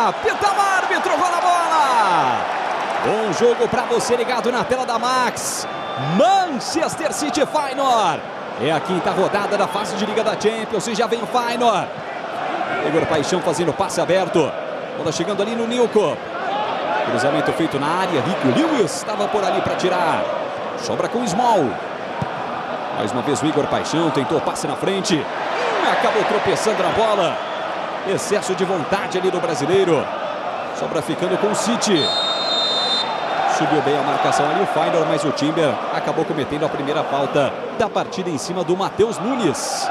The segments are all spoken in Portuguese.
apita o árbitro, rola a bola. Bom jogo para você ligado na tela da Max. Manchester City Feyenoord. É a quinta rodada da fase de Liga da Champions e já vem o Feyenoord. Igor Paixão fazendo passe aberto. Bola chegando ali no Newcomb. Cruzamento feito na área. Rico Lewis estava por ali para tirar. Sobra com o Small. Mais uma vez o Igor Paixão tentou passe na frente. Acabou tropeçando na bola. Excesso de vontade ali do brasileiro. Sobra ficando com o City. Subiu bem a marcação ali o Feyenoord, mas o Timber acabou cometendo a primeira falta da partida em cima do Matheus Nunes.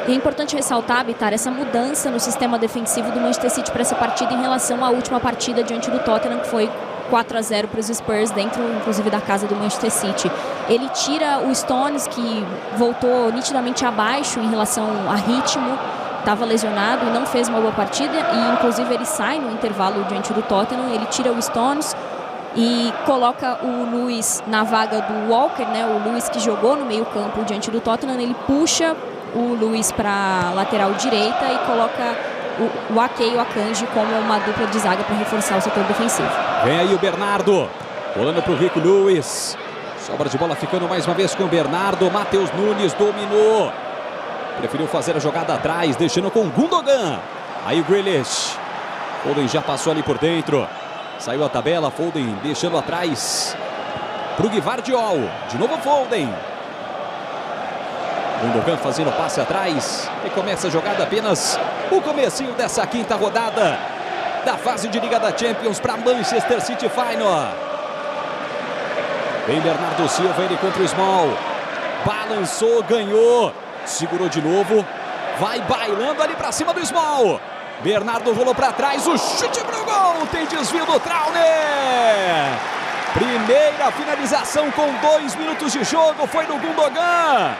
E é importante ressaltar, Bitar, essa mudança no sistema defensivo do Manchester City para essa partida em relação à última partida diante do Tottenham, que foi 4-0 para os Spurs, dentro inclusive da casa do Manchester City. Ele tira o Stones, que voltou nitidamente abaixo em relação a ritmo, estava lesionado e não fez uma boa partida, e inclusive ele sai no intervalo diante do Tottenham. Ele tira o Stones e coloca o Lewis na vaga do Walker, né? O Lewis que jogou no meio campo diante do Tottenham. Ele puxa o Lewis para a lateral direita e coloca o Ake e o Akanji como uma dupla de zaga para reforçar o setor defensivo. Vem aí o Bernardo, rolando para o Rico Lewis. Sobra de bola ficando mais uma vez com o Bernardo. Matheus Nunes dominou. Preferiu fazer a jogada atrás, deixando com o Gundogan. Aí o Grealish. Foden já passou ali por dentro. Saiu a tabela, Foden deixando atrás para o Gvardiol. De novo Foden. Gundogan fazendo passe atrás. E começa a jogada, apenas o comecinho dessa quinta rodada da fase de Liga da Champions para Manchester City Feyenoord. Vem Bernardo Silva, ele contra o Small. Balançou, ganhou. Segurou de novo. Vai bailando ali para cima do Small. Bernardo rolou para trás, o chute pro gol. Tem desvio do Trauner. Primeira finalização com 2 minutos de jogo foi no Gundogan.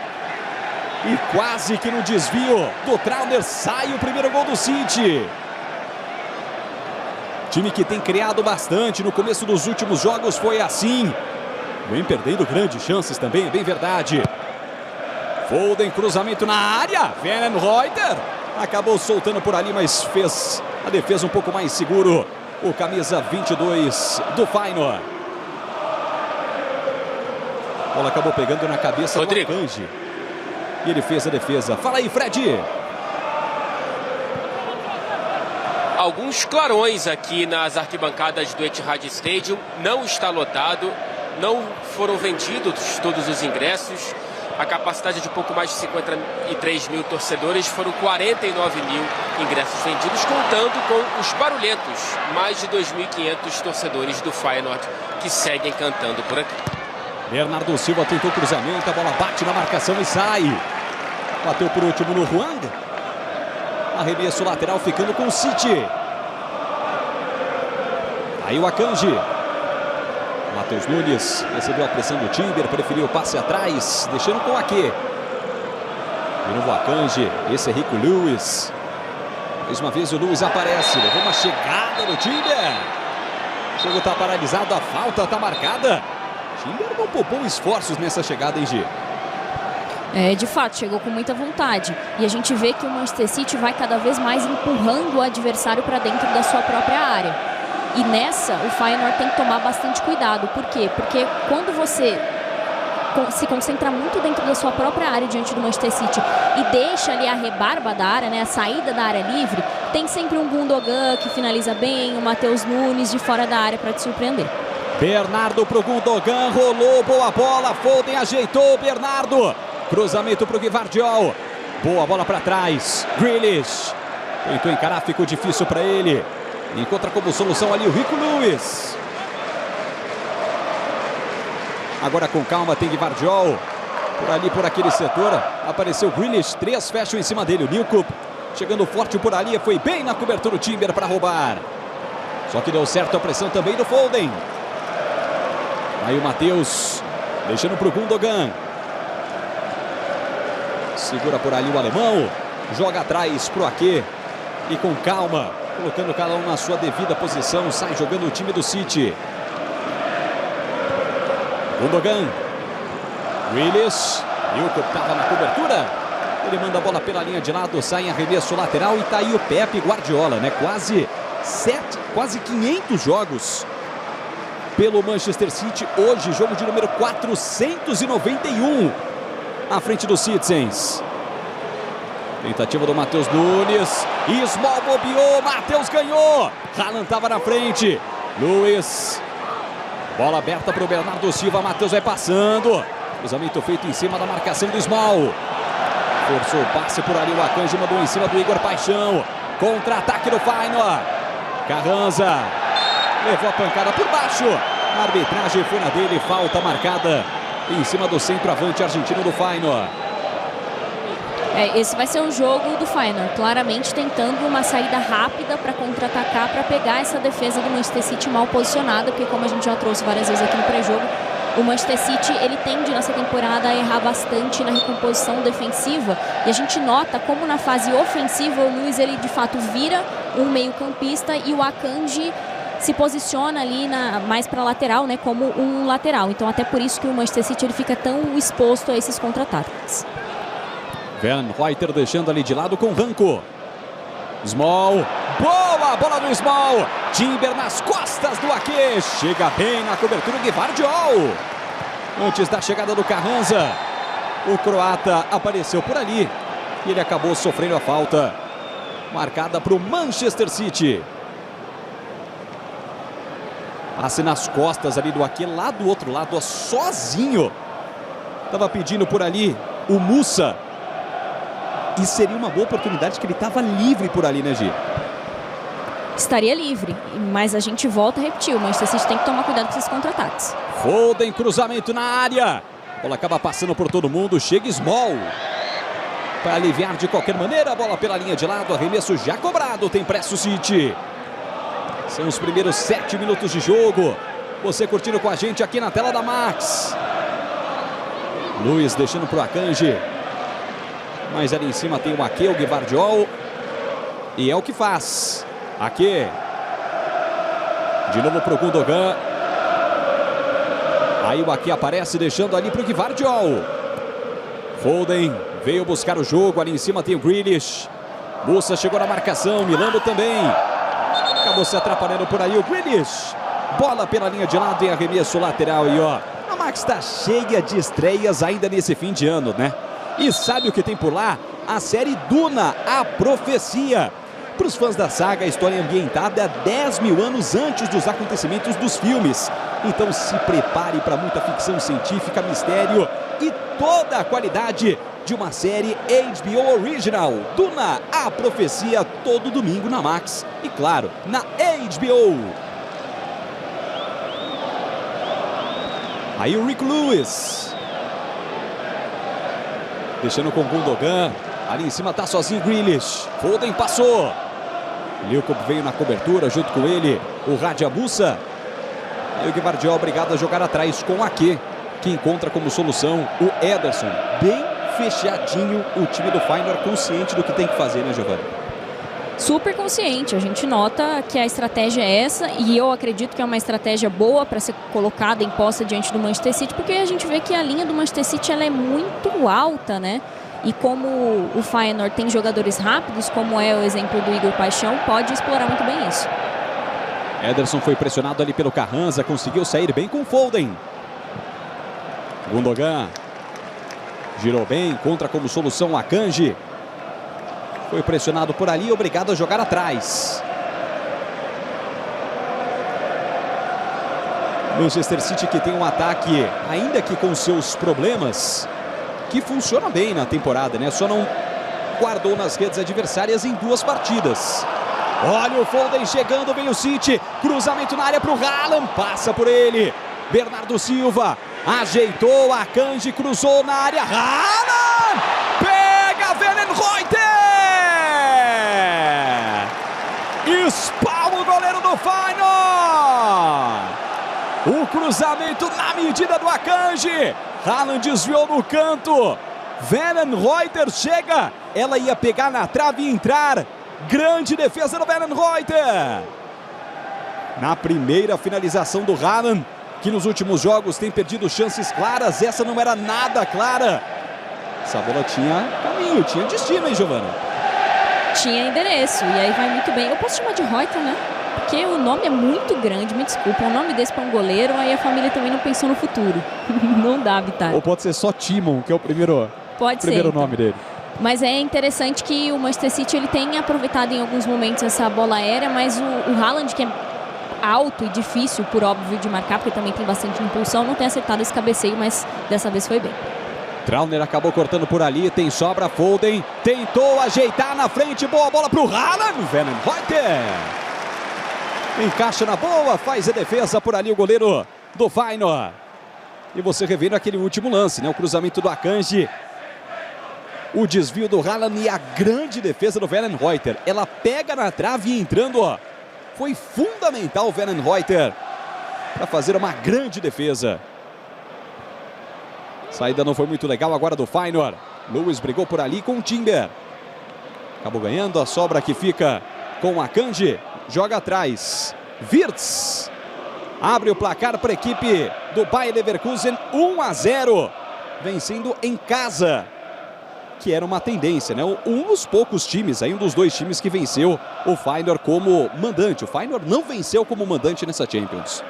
E quase que no desvio do Trauner sai o primeiro gol do City. Time que tem criado bastante no começo dos últimos jogos foi assim. Vem perdendo grandes chances também, é bem verdade. Foden, cruzamento na área. Weidenreuter acabou soltando por ali, mas fez a defesa um pouco mais seguro. O camisa 22 do Feyenoord. A bola acabou pegando na cabeça do Akanji. E ele fez a defesa. Fala aí, Fred. Alguns clarões aqui nas arquibancadas do Etihad Stadium. Não está lotado. Não foram vendidos todos os ingressos. A capacidade de pouco mais de 53 mil torcedores. Foram 49 mil ingressos vendidos, contando com os barulhentos. Mais de 2.500 torcedores do Feyenoord que seguem cantando por aqui. Bernardo Silva tentou cruzamento. A bola bate na marcação e sai. Bateu por último no Hwang. Arremesso lateral ficando com o City. Aí o Akanji. Matheus Nunes recebeu a pressão do Timber, preferiu o passe atrás, deixando com o Ake. De novo o Akanji, esse é Rico Lewis. Mais uma vez o Lewis aparece, levou uma chegada do Timber. O jogo está paralisado, a falta está marcada. Timber não poupou esforços nessa chegada, hein, Gi? De fato, chegou com muita vontade. E a gente vê que o Manchester City vai cada vez mais empurrando o adversário para dentro da sua própria área. E nessa, o Feyenoord tem que tomar bastante cuidado. Por quê? Porque quando você se concentra muito dentro da sua própria área diante do Manchester City e deixa ali a rebarba da área, né, a saída da área livre, tem sempre um Gundogan que finaliza bem, o Matheus Nunes de fora da área para te surpreender. Bernardo pro Gundogan, rolou, boa bola, Foden ajeitou, Bernardo. Cruzamento pro Gvardiol. Boa bola para trás. Grealish tentou encarar, ficou difícil para ele. Encontra como solução ali o Rico Lewis. Agora com calma tem Gvardiol. Por ali, por aquele setor, apareceu Grealish. 3 fecham em cima dele. O Newcomb chegando forte por ali. Foi bem na cobertura o Timber para roubar. Só que deu certo a pressão também do Foden. Aí o Matheus deixando pro Gundogan. Segura por ali o alemão. Joga atrás pro Ake. E com calma, colocando cada um na sua devida posição. Sai jogando o time do City. Gundogan. Grealish. Newcomb estava na cobertura. Ele manda a bola pela linha de lado. Sai em arremesso lateral. E tá aí o Pep Guardiola, né? Quase quase 500 jogos pelo Manchester City. Hoje, jogo de número 491 à frente dos Citizens. Tentativa do Matheus Nunes. Small bobeou, Matheus ganhou. Haaland estava na frente. Luiz. Bola aberta para o Bernardo Silva. Matheus vai passando. Cruzamento feito em cima da marcação do Small. Forçou o passe por ali. O Akanji mandou em cima do Igor Paixão. Contra-ataque do Feyenoord. Carranza. Levou a pancada por baixo. A arbitragem foi na dele. Falta marcada em cima do centroavante argentino do Feyenoord. Esse vai ser um jogo do Feyenoord, claramente tentando uma saída rápida para contra-atacar, para pegar essa defesa do Manchester City mal posicionada, porque como a gente já trouxe várias vezes aqui no pré-jogo, o Manchester City ele tende nessa temporada a errar bastante na recomposição defensiva, e a gente nota como na fase ofensiva o Luiz ele de fato vira um meio-campista e o Akanji se posiciona ali mais para lateral, né, como um lateral. Então até por isso que o Manchester City ele fica tão exposto a esses contra-ataques. Van Reuter deixando ali de lado com Ranco. Small. Boa bola do Small. Timber nas costas do Ake. Chega bem na cobertura de Gvardiol. Antes da chegada do Carranza. O croata apareceu por ali. E ele acabou sofrendo a falta. Marcada para o Manchester City. Passe nas costas ali do Ake. Lá do outro lado, ó, sozinho. Estava pedindo por ali o Musa. E seria uma boa oportunidade que ele estava livre por ali, né, Gi? Estaria livre, mas a gente volta a repetir. O Manchester City tem que tomar cuidado com esses contra-ataques. Foden, cruzamento na área. A bola acaba passando por todo mundo. Chega Small. Para aliviar de qualquer maneira. A bola pela linha de lado. Arremesso já cobrado. Tem pressa o City. São os primeiros 7 minutos de jogo. Você curtindo com a gente aqui na tela da Max. Luiz deixando para o Akanji. Mas ali em cima tem o Ake, o Gvardiol. E é o que faz. Ake. De novo para o Gundogan. Aí o Ake aparece deixando ali para o Gvardiol. Foden veio buscar o jogo. Ali em cima tem o Grealish. Musa chegou na marcação. Milano também. Acabou se atrapalhando por aí o Grealish. Bola pela linha de lado em arremesso lateral. E ó, a Max está cheia de estreias ainda nesse fim de ano, né? E sabe o que tem por lá? A série Duna, a Profecia. Para os fãs da saga, a história é ambientada 10 mil anos antes dos acontecimentos dos filmes. Então se prepare para muita ficção científica, mistério e toda a qualidade de uma série HBO Original. Duna, a Profecia, todo domingo na Max. E claro, na HBO. Aí o Rick Lewis. Deixando com o Gundogan. Ali em cima tá sozinho Grealish. Foden passou. Lilkop veio na cobertura junto com ele. O Radiabusa. E o Gvardiol obrigado a jogar atrás com o Ake, que encontra como solução o Ederson. Bem fechadinho o time do Feyenoord, consciente do que tem que fazer, né, Giovanni? Super consciente, a gente nota que a estratégia é essa e eu acredito que é uma estratégia boa para ser colocada em posse diante do Manchester City, porque a gente vê que a linha do Manchester City ela é muito alta, né? E como o Feyenoord tem jogadores rápidos, como é o exemplo do Igor Paixão, pode explorar muito bem isso. Ederson foi pressionado ali pelo Carranza, conseguiu sair bem com o Foden. Gundogan girou bem, contra como solução o Akanji. Foi pressionado por ali, obrigado a jogar atrás. Manchester City que tem um ataque, ainda que com seus problemas, que funciona bem na temporada, né? Só não guardou nas redes adversárias em 2 partidas. Olha o Foden chegando, vem o City. Cruzamento na área para o Haaland, passa por ele. Bernardo Silva ajeitou, Akanji cruzou na área. Haaland pega Van Reuter. Espalma o goleiro do Feyenoord. O cruzamento na medida do Akanji. Haaland desviou no canto. Van Reuter chega. Ela ia pegar na trave e entrar. Grande defesa do Van Reuter. Na primeira finalização do Haaland, que nos últimos jogos tem perdido chances claras. Essa não era nada clara. Essa bola tinha caminho, tinha destino, hein, Giovanna? tinha endereço. E aí vai muito bem. Eu posso chamar de Reuter, né? Porque o nome é muito grande, me desculpa. O nome desse para um goleiro, aí a família também não pensou no futuro. Não dá, Vitar. Ou pode ser só Timon, que é o primeiro nome dele. Mas é interessante que o Manchester City ele tem aproveitado em alguns momentos essa bola aérea, mas o Haaland, que é alto e difícil, por óbvio, de marcar, porque também tem bastante impulsão, não tem acertado esse cabeceio, mas dessa vez foi bem. Trauner acabou cortando por ali, tem sobra, Foden tentou ajeitar na frente, boa bola para o Haaland, Weidenreuter encaixa na boa, faz a defesa por ali o goleiro do Feyenoord. E você revendo aquele último lance, né? O cruzamento do Akanji, o desvio do Haaland e a grande defesa do Weidenreuter. Ela pega na trave e entrando, ó. Foi fundamental o Weidenreuter para fazer uma grande defesa. Saída não foi muito legal agora do Feyenoord. Lewis brigou por ali com o Timber. Acabou ganhando a sobra que fica com o Akanji. Joga atrás. Wirtz abre o placar para a equipe do Bayer Leverkusen. 1-0. Vencendo em casa. Que era uma tendência, né? Um dos poucos times, aí um dos dois times que venceu o Feyenoord como mandante. O Feyenoord não venceu como mandante nessa Champions.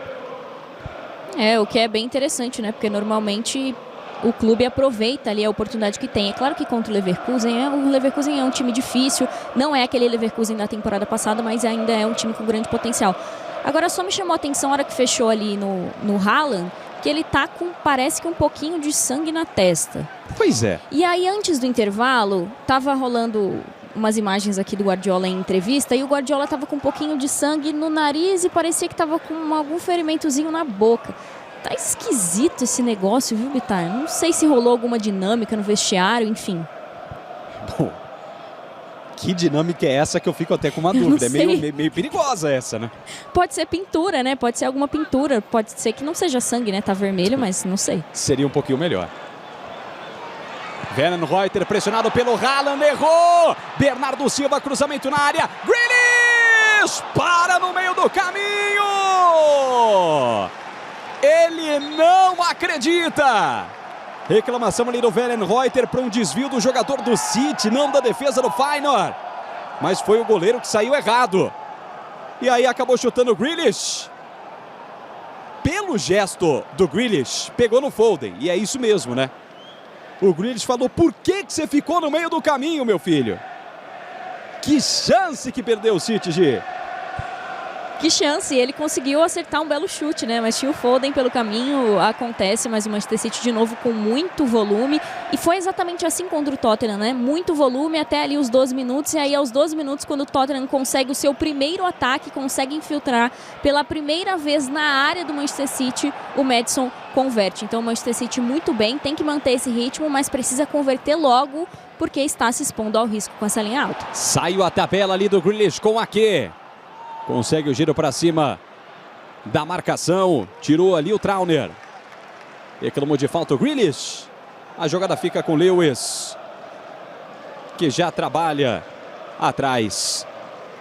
É, o que é bem interessante, né? Porque normalmente o clube aproveita ali a oportunidade que tem. É claro que contra o Leverkusen é um time difícil, não é aquele Leverkusen da temporada passada, mas ainda é um time com grande potencial. Agora só me chamou a atenção a hora que fechou ali no Haaland, que ele tá com, parece que um pouquinho de sangue na testa. Pois é. E aí antes do intervalo, tava rolando umas imagens aqui do Guardiola em entrevista e o Guardiola tava com um pouquinho de sangue no nariz e parecia que tava com algum ferimentozinho na boca. Tá esquisito esse negócio, viu, Vitar? Não sei se rolou alguma dinâmica no vestiário, enfim. Bom, que dinâmica é essa que eu fico até com uma dúvida? É meio perigosa essa, né? Pode ser pintura, né? Pode ser alguma pintura. Pode ser que não seja sangue, né? Tá vermelho, mas não sei. Seria um pouquinho melhor. Weidenreuter pressionado pelo Haaland, errou! Bernardo Silva, cruzamento na área. Grealish! Para no meio do caminho! Ele não acredita! Reclamação ali do Weidenreuter para um desvio do jogador do City, não da defesa do Feyenoord. Mas foi o goleiro que saiu errado. E aí acabou chutando o Grealish. Pelo gesto do Grealish, pegou no Foden. E é isso mesmo, né? O Grealish falou, por que você ficou no meio do caminho, meu filho? Que chance que perdeu o City, Gi. Que chance, ele conseguiu acertar um belo chute, né? Mas tinha o Foden pelo caminho, acontece, mas o Manchester City de novo com muito volume. E foi exatamente assim contra o Tottenham, né? Muito volume até ali os 12 minutos. E aí aos 12 minutos, quando o Tottenham consegue o seu primeiro ataque, consegue infiltrar pela primeira vez na área do Manchester City, o Maddison converte. Então o Manchester City muito bem, tem que manter esse ritmo, mas precisa converter logo, porque está se expondo ao risco com essa linha alta. Saiu a tabela ali do Grealish com Ake. Consegue o giro para cima da marcação. Tirou ali o Trauner. Reclamou de falta o Grealish. A jogada fica com Lewis, que já trabalha atrás.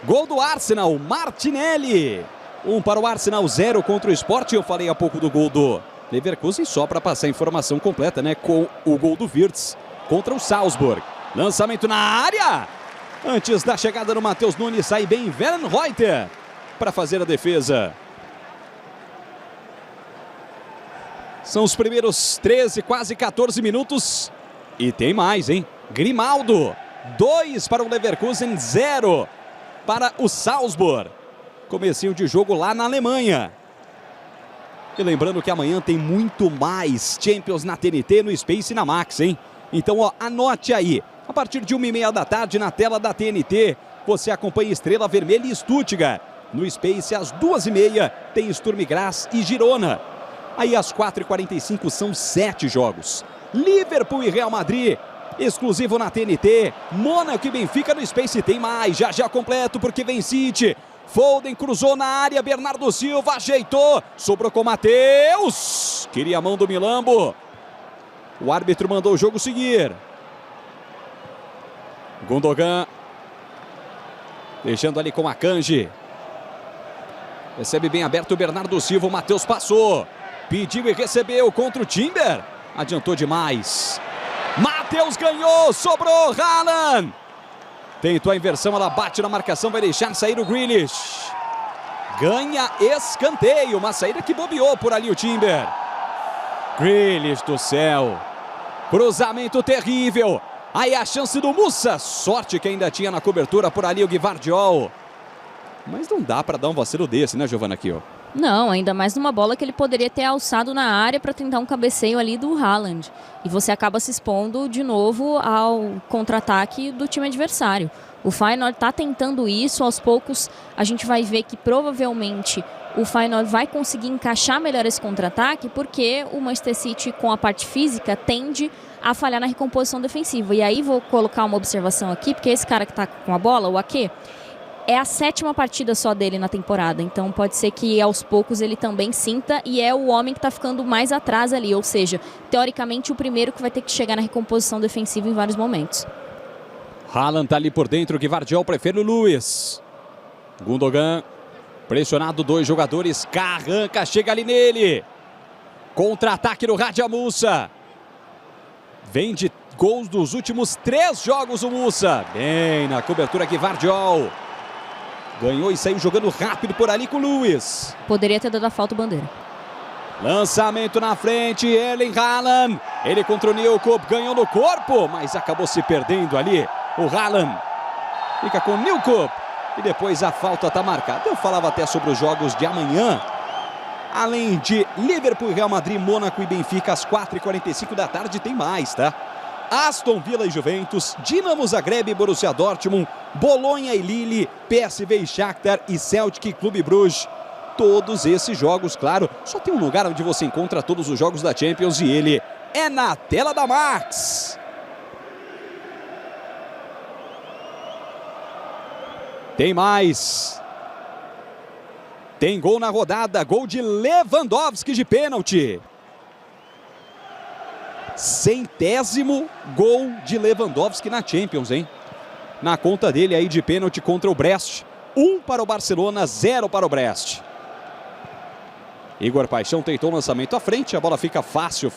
Gol do Arsenal, Martinelli. 1 para o Arsenal, 0 contra o Sport. Eu falei há pouco do gol do Leverkusen, só para passar a informação completa, né? Com o gol do Wirtz contra o Salzburg. Lançamento na área. Antes da chegada do Matheus Nunes, sai bem Weidenreuter para fazer a defesa. São os primeiros 13, quase 14 minutos. E tem mais, hein? Grimaldo, 2 para o Leverkusen, 0 para o Salzburg. Comecinho de jogo lá na Alemanha. E lembrando que amanhã tem muito mais Champions na TNT, no Space e na Max, hein? Então, ó, anote aí. A partir de 1h30 da tarde, na tela da TNT, você acompanha Estrela Vermelha e Stuttgart. No Space, às 2h30, tem Sturm Graz e Girona. Aí, às 4h45, são 7 jogos. Liverpool e Real Madrid, exclusivo na TNT. Mônaco e Benfica no Space, tem mais. Já completo, porque vem City. Foden cruzou na área, Bernardo Silva ajeitou. Sobrou com Matheus. Queria a mão do Milambo. O árbitro mandou o jogo seguir. Gundogan, deixando ali com Akanji. Recebe bem aberto o Bernardo Silva, o Matheus passou. Pediu e recebeu contra o Timber. Adiantou demais. Matheus ganhou, sobrou Haaland. Tentou a inversão, ela bate na marcação, vai deixar sair o Grealish. Ganha escanteio, uma saída que bobeou por ali o Timber. Grealish do céu. Cruzamento terrível. Aí a chance do Musa. Sorte que ainda tinha na cobertura por ali o Gvardiol. Mas não dá para dar um vacilo desse, né, Giovana, aqui, ó. Não, ainda mais numa bola que ele poderia ter alçado na área para tentar um cabeceio ali do Haaland. E você acaba se expondo de novo ao contra-ataque do time adversário. O Feyenoord está tentando isso, aos poucos a gente vai ver que provavelmente o Feyenoord vai conseguir encaixar melhor esse contra-ataque, porque o Manchester City, com a parte física, tende a falhar na recomposição defensiva. E aí vou colocar uma observação aqui, porque esse cara que está com a bola, o Ake, é a 7ª partida só dele na temporada, então pode ser que aos poucos ele também sinta, e é o homem que está ficando mais atrás ali, ou seja, teoricamente o primeiro que vai ter que chegar na recomposição defensiva em vários momentos. Haaland tá ali por dentro, Gvardiol prefere o Lewis. Gundogan, pressionado, 2 jogadores, Carranca chega ali nele. Contra-ataque do Radja Musa. Vem de gols dos últimos 3 jogos o Musa. Bem na cobertura, Gvardiol. Ganhou e saiu jogando rápido por ali com o Lewis. Poderia ter dado a falta o Bandeira. Lançamento na frente, Erling Haaland. Ele contra o Newcomb, ganhou no corpo, mas acabou se perdendo ali. O Haaland fica com o Newcomb e depois a falta está marcada. Eu falava até sobre os jogos de amanhã. Além de Liverpool, Real Madrid, Mônaco e Benfica às 4h45 da tarde, tem mais, tá? Aston Villa e Juventus, Dinamo Zagreb e Borussia Dortmund, Bolonha e Lille, PSV e Shakhtar e Celtic Clube Bruges. Todos esses jogos, claro, só tem um lugar onde você encontra todos os jogos da Champions e ele é na tela da Max. Tem mais. Tem gol na rodada, gol de Lewandowski de pênalti. 100º gol de Lewandowski na Champions, hein? Na conta dele aí de pênalti contra o Brest. 1 para o Barcelona, 0 para o Brest. Igor Paixão tentou o lançamento à frente, a bola fica fácil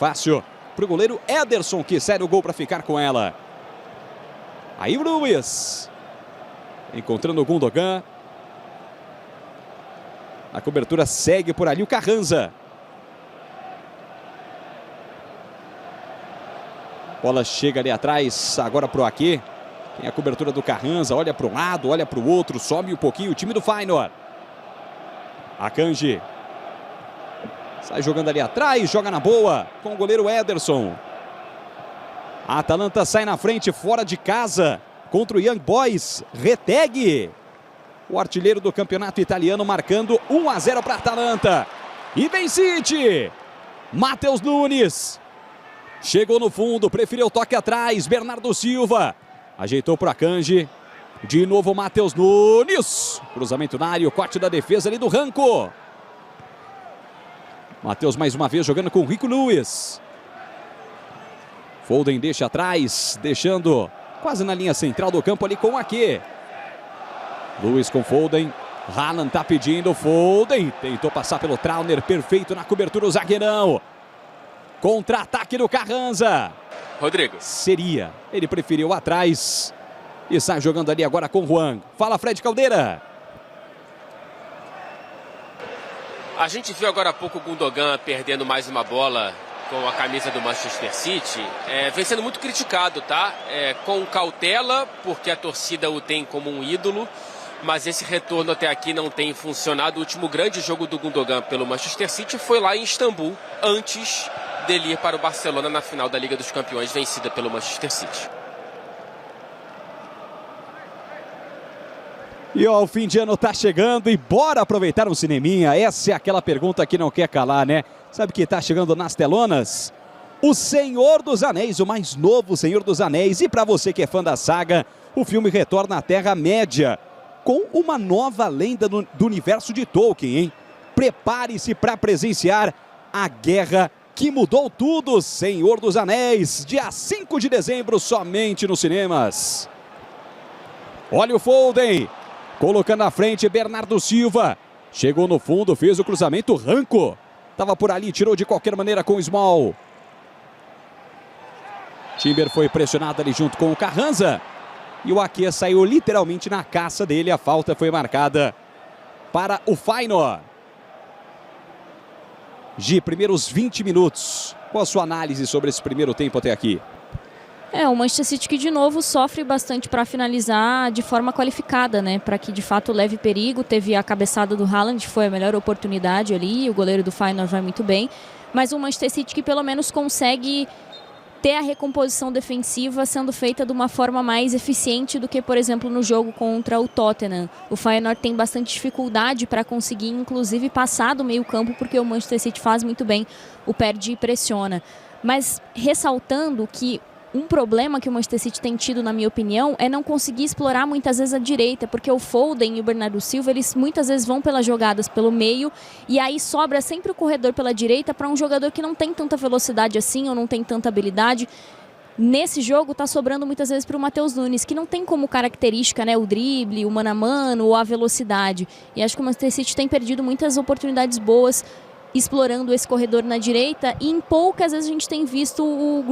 para o goleiro Ederson, que cede o gol para ficar com ela. Aí o Lewis, encontrando o Gundogan. A cobertura segue por ali o Carranza. Bola chega ali atrás, agora pro Ake. Tem a cobertura do Carranza, olha para um lado, olha para o outro, sobe um pouquinho o time do Feyenoord. Akanji sai jogando ali atrás, joga na boa com o goleiro Ederson. A Atalanta sai na frente, fora de casa, contra o Young Boys. Retegui, o artilheiro do campeonato italiano, marcando 1-0 para a Atalanta. E vem City. Matheus Nunes chegou no fundo, preferiu o toque atrás. Bernardo Silva ajeitou para Akanji. De novo Matheus Nunes. Cruzamento na área, o corte da defesa ali do Ranco. Matheus mais uma vez jogando com o Rico Lewis. Foden deixa atrás, deixando quase na linha central do campo ali com o Ake. Lewis com Foden. Haaland tá pedindo, Foden tentou passar pelo Trauner, perfeito na cobertura o zagueirão. Contra-ataque do Carranza. Rodrigo. Seria, ele preferiu atrás e sai jogando ali agora com o Juan. Fala, Fred Caldeira. A gente viu agora há pouco o Gundogan perdendo mais uma bola com a camisa do Manchester City. Vem sendo muito criticado, tá? Com cautela, porque a torcida o tem como um ídolo. Mas esse retorno até aqui não tem funcionado. O último grande jogo do Gundogan pelo Manchester City foi lá em Istambul, antes dele ir para o Barcelona na final da Liga dos Campeões, vencida pelo Manchester City. E ó, o fim de ano tá chegando e bora aproveitar um cineminha. Essa é aquela pergunta que não quer calar, né? Sabe que tá chegando nas telonas? O Senhor dos Anéis, o mais novo Senhor dos Anéis. E para você que é fã da saga, o filme retorna à Terra-média com uma nova lenda do universo de Tolkien, hein? Prepare-se para presenciar a guerra que mudou tudo, Senhor dos Anéis, dia 5 de dezembro, somente nos cinemas. Olha o Foden, colocando na frente Bernardo Silva. Chegou no fundo, fez o cruzamento, Ranco. Estava por ali, tirou de qualquer maneira com o Small. Timber foi pressionado ali junto com o Carranza. E o Ake saiu literalmente na caça dele. A falta foi marcada para o Feyenoord. Gi, primeiros 20 minutos. Qual a sua análise sobre esse primeiro tempo até aqui? O Manchester City que de novo sofre bastante para finalizar de forma qualificada, né? Para que de fato leve perigo. Teve a cabeçada do Haaland, foi a melhor oportunidade ali. O goleiro do Feyenoord vai muito bem. Mas o Manchester City que pelo menos consegue ter a recomposição defensiva sendo feita de uma forma mais eficiente do que, por exemplo, no jogo contra o Tottenham. O Feyenoord tem bastante dificuldade para conseguir, inclusive, passar do meio campo, porque o Manchester City faz muito bem o perde e pressiona. Mas ressaltando que um problema que o Manchester City tem tido, na minha opinião, é não conseguir explorar muitas vezes a direita, porque o Foden e o Bernardo Silva, eles muitas vezes vão pelas jogadas pelo meio e aí sobra sempre o corredor pela direita para um jogador que não tem tanta velocidade assim ou não tem tanta habilidade. Nesse jogo está sobrando muitas vezes para o Matheus Nunes, que não tem como característica, né, o drible, o mano a mano ou a velocidade. E acho que o Manchester City tem perdido muitas oportunidades boas explorando esse corredor na direita, e em poucas vezes a gente tem visto o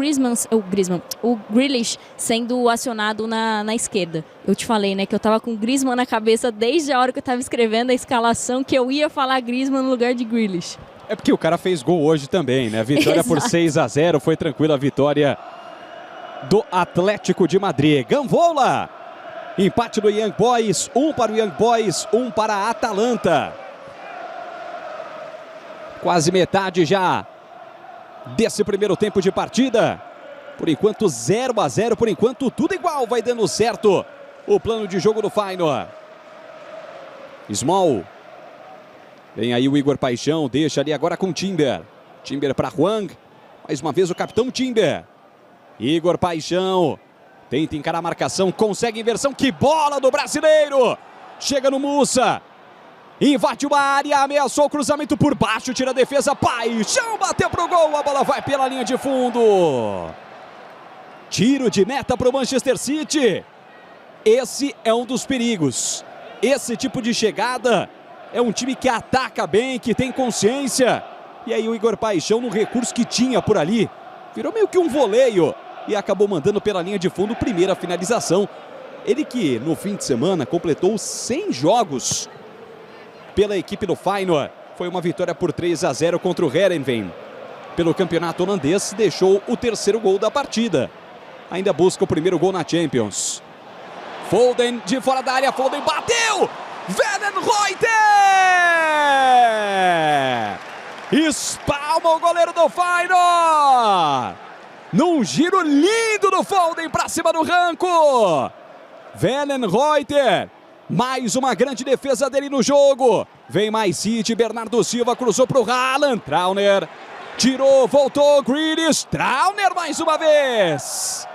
Grealish sendo acionado na esquerda. Eu te falei, né, que eu tava com o Griezmann na cabeça desde a hora que eu tava escrevendo a escalação, que eu ia falar Griezmann no lugar de Grealish. É porque o cara fez gol hoje também, né? Vitória por 6-0, foi tranquila a vitória do Atlético de Madrid. Gambola, empate do Young Boys, 1 para o Young Boys, 1 para a Atalanta. Quase metade já desse primeiro tempo de partida. Por enquanto 0-0, por enquanto tudo igual, vai dando certo o plano de jogo do Feyenoord. Small. Vem aí o Igor Paixão, deixa ali agora com Timber. Timber para Hwang, mais uma vez o capitão Timber. Igor Paixão, tenta encarar a marcação, consegue inversão, que bola do brasileiro. Chega no Musa. Invadiu a área, ameaçou o cruzamento por baixo, tira a defesa, Paixão bateu pro gol, a bola vai pela linha de fundo. Tiro de meta para o Manchester City. Esse é um dos perigos. Esse tipo de chegada é um time que ataca bem, que tem consciência. E aí o Igor Paixão, no recurso que tinha por ali, virou meio que um voleio e acabou mandando pela linha de fundo, primeira finalização. Ele que no fim de semana completou 100 jogos pela equipe do Feyenoord. Foi uma vitória por 3-0 contra o Heerenveen. Pelo campeonato holandês, deixou o terceiro gol da partida. Ainda busca o primeiro gol na Champions. Foden de fora da área, Foden bateu! Weidenreuther! Espalma o goleiro do Feyenoord! Num giro lindo do Foden para cima do Ranco! Weidenreuther! Mais uma grande defesa dele no jogo. Vem mais City, Bernardo Silva cruzou para o Haaland. Trauner tirou, voltou, Grealish. Trauner mais uma vez.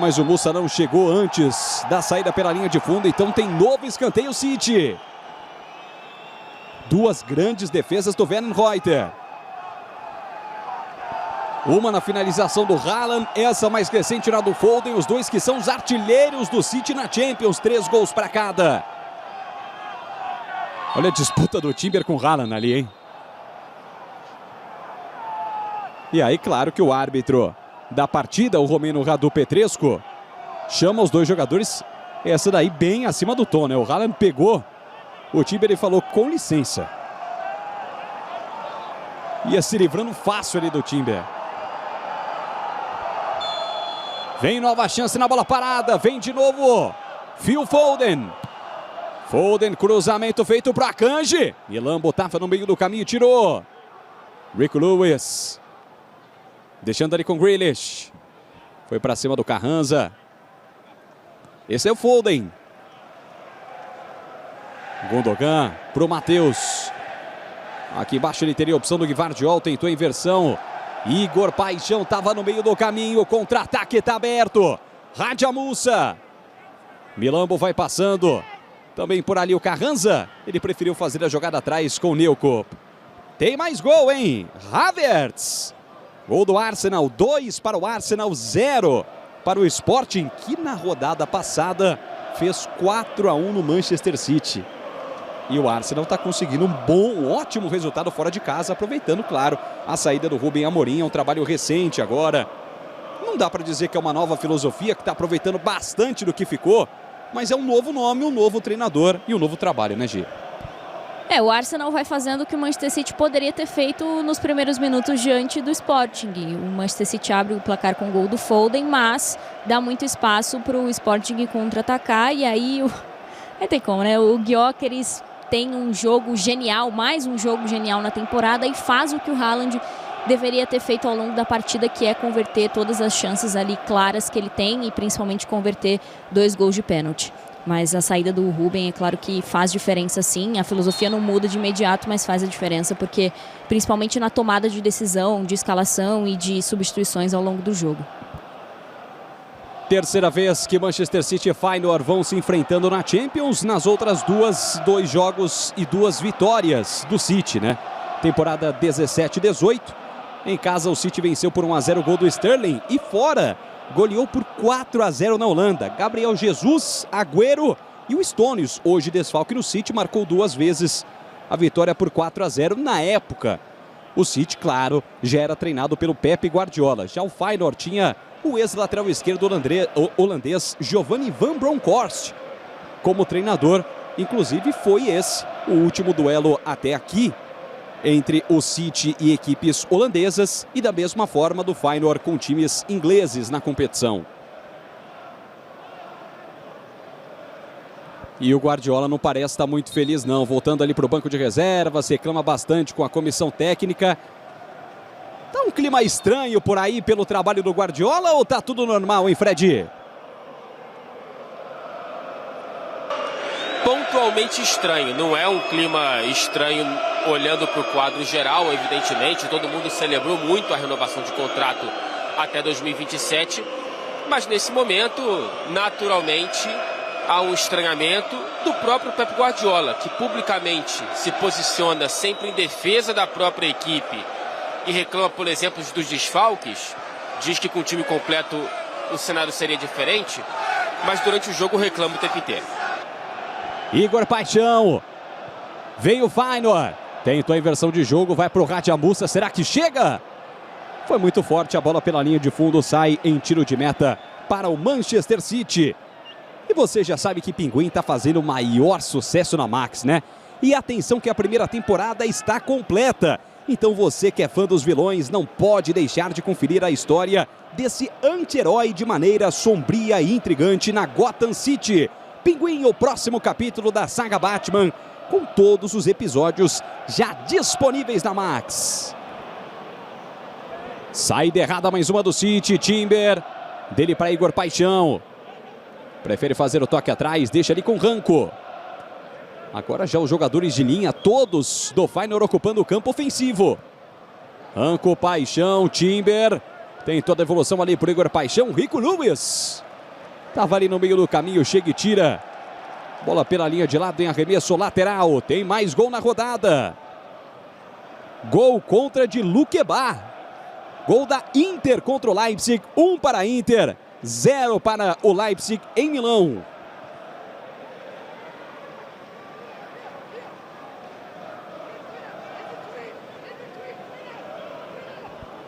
Mas o Musa não chegou antes da saída pela linha de fundo. Então tem novo escanteio City. Duas grandes defesas do Weidenreuther. Uma na finalização do Haaland, essa mais recente na do Foden, os dois que são os artilheiros do City na Champions, 3 gols para cada. Olha a disputa do Timber com o Haaland ali, hein? E aí, claro que o árbitro da partida, o romeno Radu Petrescu, chama os dois jogadores, essa daí bem acima do tom, né? O Haaland pegou o Timber e falou, com licença. Ia se livrando fácil ali do Timber. Vem nova chance na bola parada, vem de novo Phil Foden. Foden, cruzamento feito para Kanji. Milan botava no meio do caminho, tirou. Rick Lewis. Deixando ali com Grealish. Foi para cima do Carranza. Esse é o Foden. Gundogan para o Matheus. Aqui embaixo ele teria a opção do Gvardiol, tentou a inversão. Igor Paixão estava no meio do caminho, contra-ataque está aberto. Radja Musa. Milambo vai passando. Também por ali o Carranza. Ele preferiu fazer a jogada atrás com o Neukup. Tem mais gol, hein? Havertz. Gol do Arsenal, 2 para o Arsenal, 0 para o Sporting, que na rodada passada fez 4-1 no Manchester City. E o Arsenal está conseguindo um ótimo resultado fora de casa, aproveitando, claro, a saída do Ruben Amorim. É um trabalho recente agora. Não dá para dizer que é uma nova filosofia, que está aproveitando bastante do que ficou, mas é um novo nome, um novo treinador e um novo trabalho, né, Gi? O Arsenal vai fazendo o que o Manchester City poderia ter feito nos primeiros minutos diante do Sporting. O Manchester City abre o placar com o gol do Foden, mas dá muito espaço para o Sporting contra-atacar. E aí, aí tem como, né? O Gyökeres tem um jogo genial, mais um jogo genial na temporada e faz o que o Haaland deveria ter feito ao longo da partida, que é converter todas as chances ali claras que ele tem e principalmente converter 2 gols de pênalti. Mas a saída do Ruben, é claro que faz diferença sim, a filosofia não muda de imediato, mas faz a diferença porque principalmente na tomada de decisão, de escalação e de substituições ao longo do jogo. Terceira vez que Manchester City e Feyenoord vão se enfrentando na Champions, nas outras 2 jogos e 2 vitórias do City, né? Temporada 17-18, em casa o City venceu por 1-0 o gol do Sterling e fora goleou por 4-0 na Holanda. Gabriel Jesus, Agüero e o Stones, hoje desfalque no City, marcou 2 vezes a vitória por 4-0. Na época, o City, claro, já era treinado pelo Pep Guardiola. Já o Feyenoord tinha o ex-lateral esquerdo holandês Giovanni van Bronckhorst como treinador. Inclusive foi esse o último duelo até aqui entre o City e equipes holandesas e da mesma forma do Feyenoord com times ingleses na competição. E o Guardiola não parece estar muito feliz não, voltando ali para o banco de reservas, reclama bastante com a comissão técnica. Tá um clima estranho por aí pelo trabalho do Guardiola ou tá tudo normal, hein, Fred? Pontualmente estranho, não é um clima estranho olhando para o quadro geral, evidentemente. Todo mundo celebrou muito a renovação de contrato até 2027, mas nesse momento, naturalmente, há um estranhamento do próprio Pep Guardiola, que publicamente se posiciona sempre em defesa da própria equipe e reclama, por exemplo, dos desfalques, diz que com o time completo o cenário seria diferente, mas durante o jogo reclama o tempo inteiro. Igor Paixão, vem o Feyenoord, tentou a inversão de jogo, vai pro Radiamussa, será que chega? Foi muito forte, a bola pela linha de fundo sai em tiro de meta para o Manchester City. E você já sabe que Pinguim está fazendo o maior sucesso na Max, né? E atenção que a primeira temporada está completa. Então você que é fã dos vilões não pode deixar de conferir a história desse anti-herói de maneira sombria e intrigante na Gotham City. Pinguim, o próximo capítulo da saga Batman, com todos os episódios já disponíveis na Max. Saída errada, mais uma do City, Timber, dele para Igor Paixão. Prefere fazer o toque atrás, deixa ali com Ranco. Agora já os jogadores de linha, todos do Feyenoord ocupando o campo ofensivo. Ranco, Paixão, Timber. Tem toda a evolução ali para Igor Paixão, Rico Lewis. Estava ali no meio do caminho, chega e tira. Bola pela linha de lado em arremesso lateral. Tem mais gol na rodada. Gol contra de Luqueba. Gol da Inter contra o Leipzig. 1 para a Inter, 0 para o Leipzig em Milão.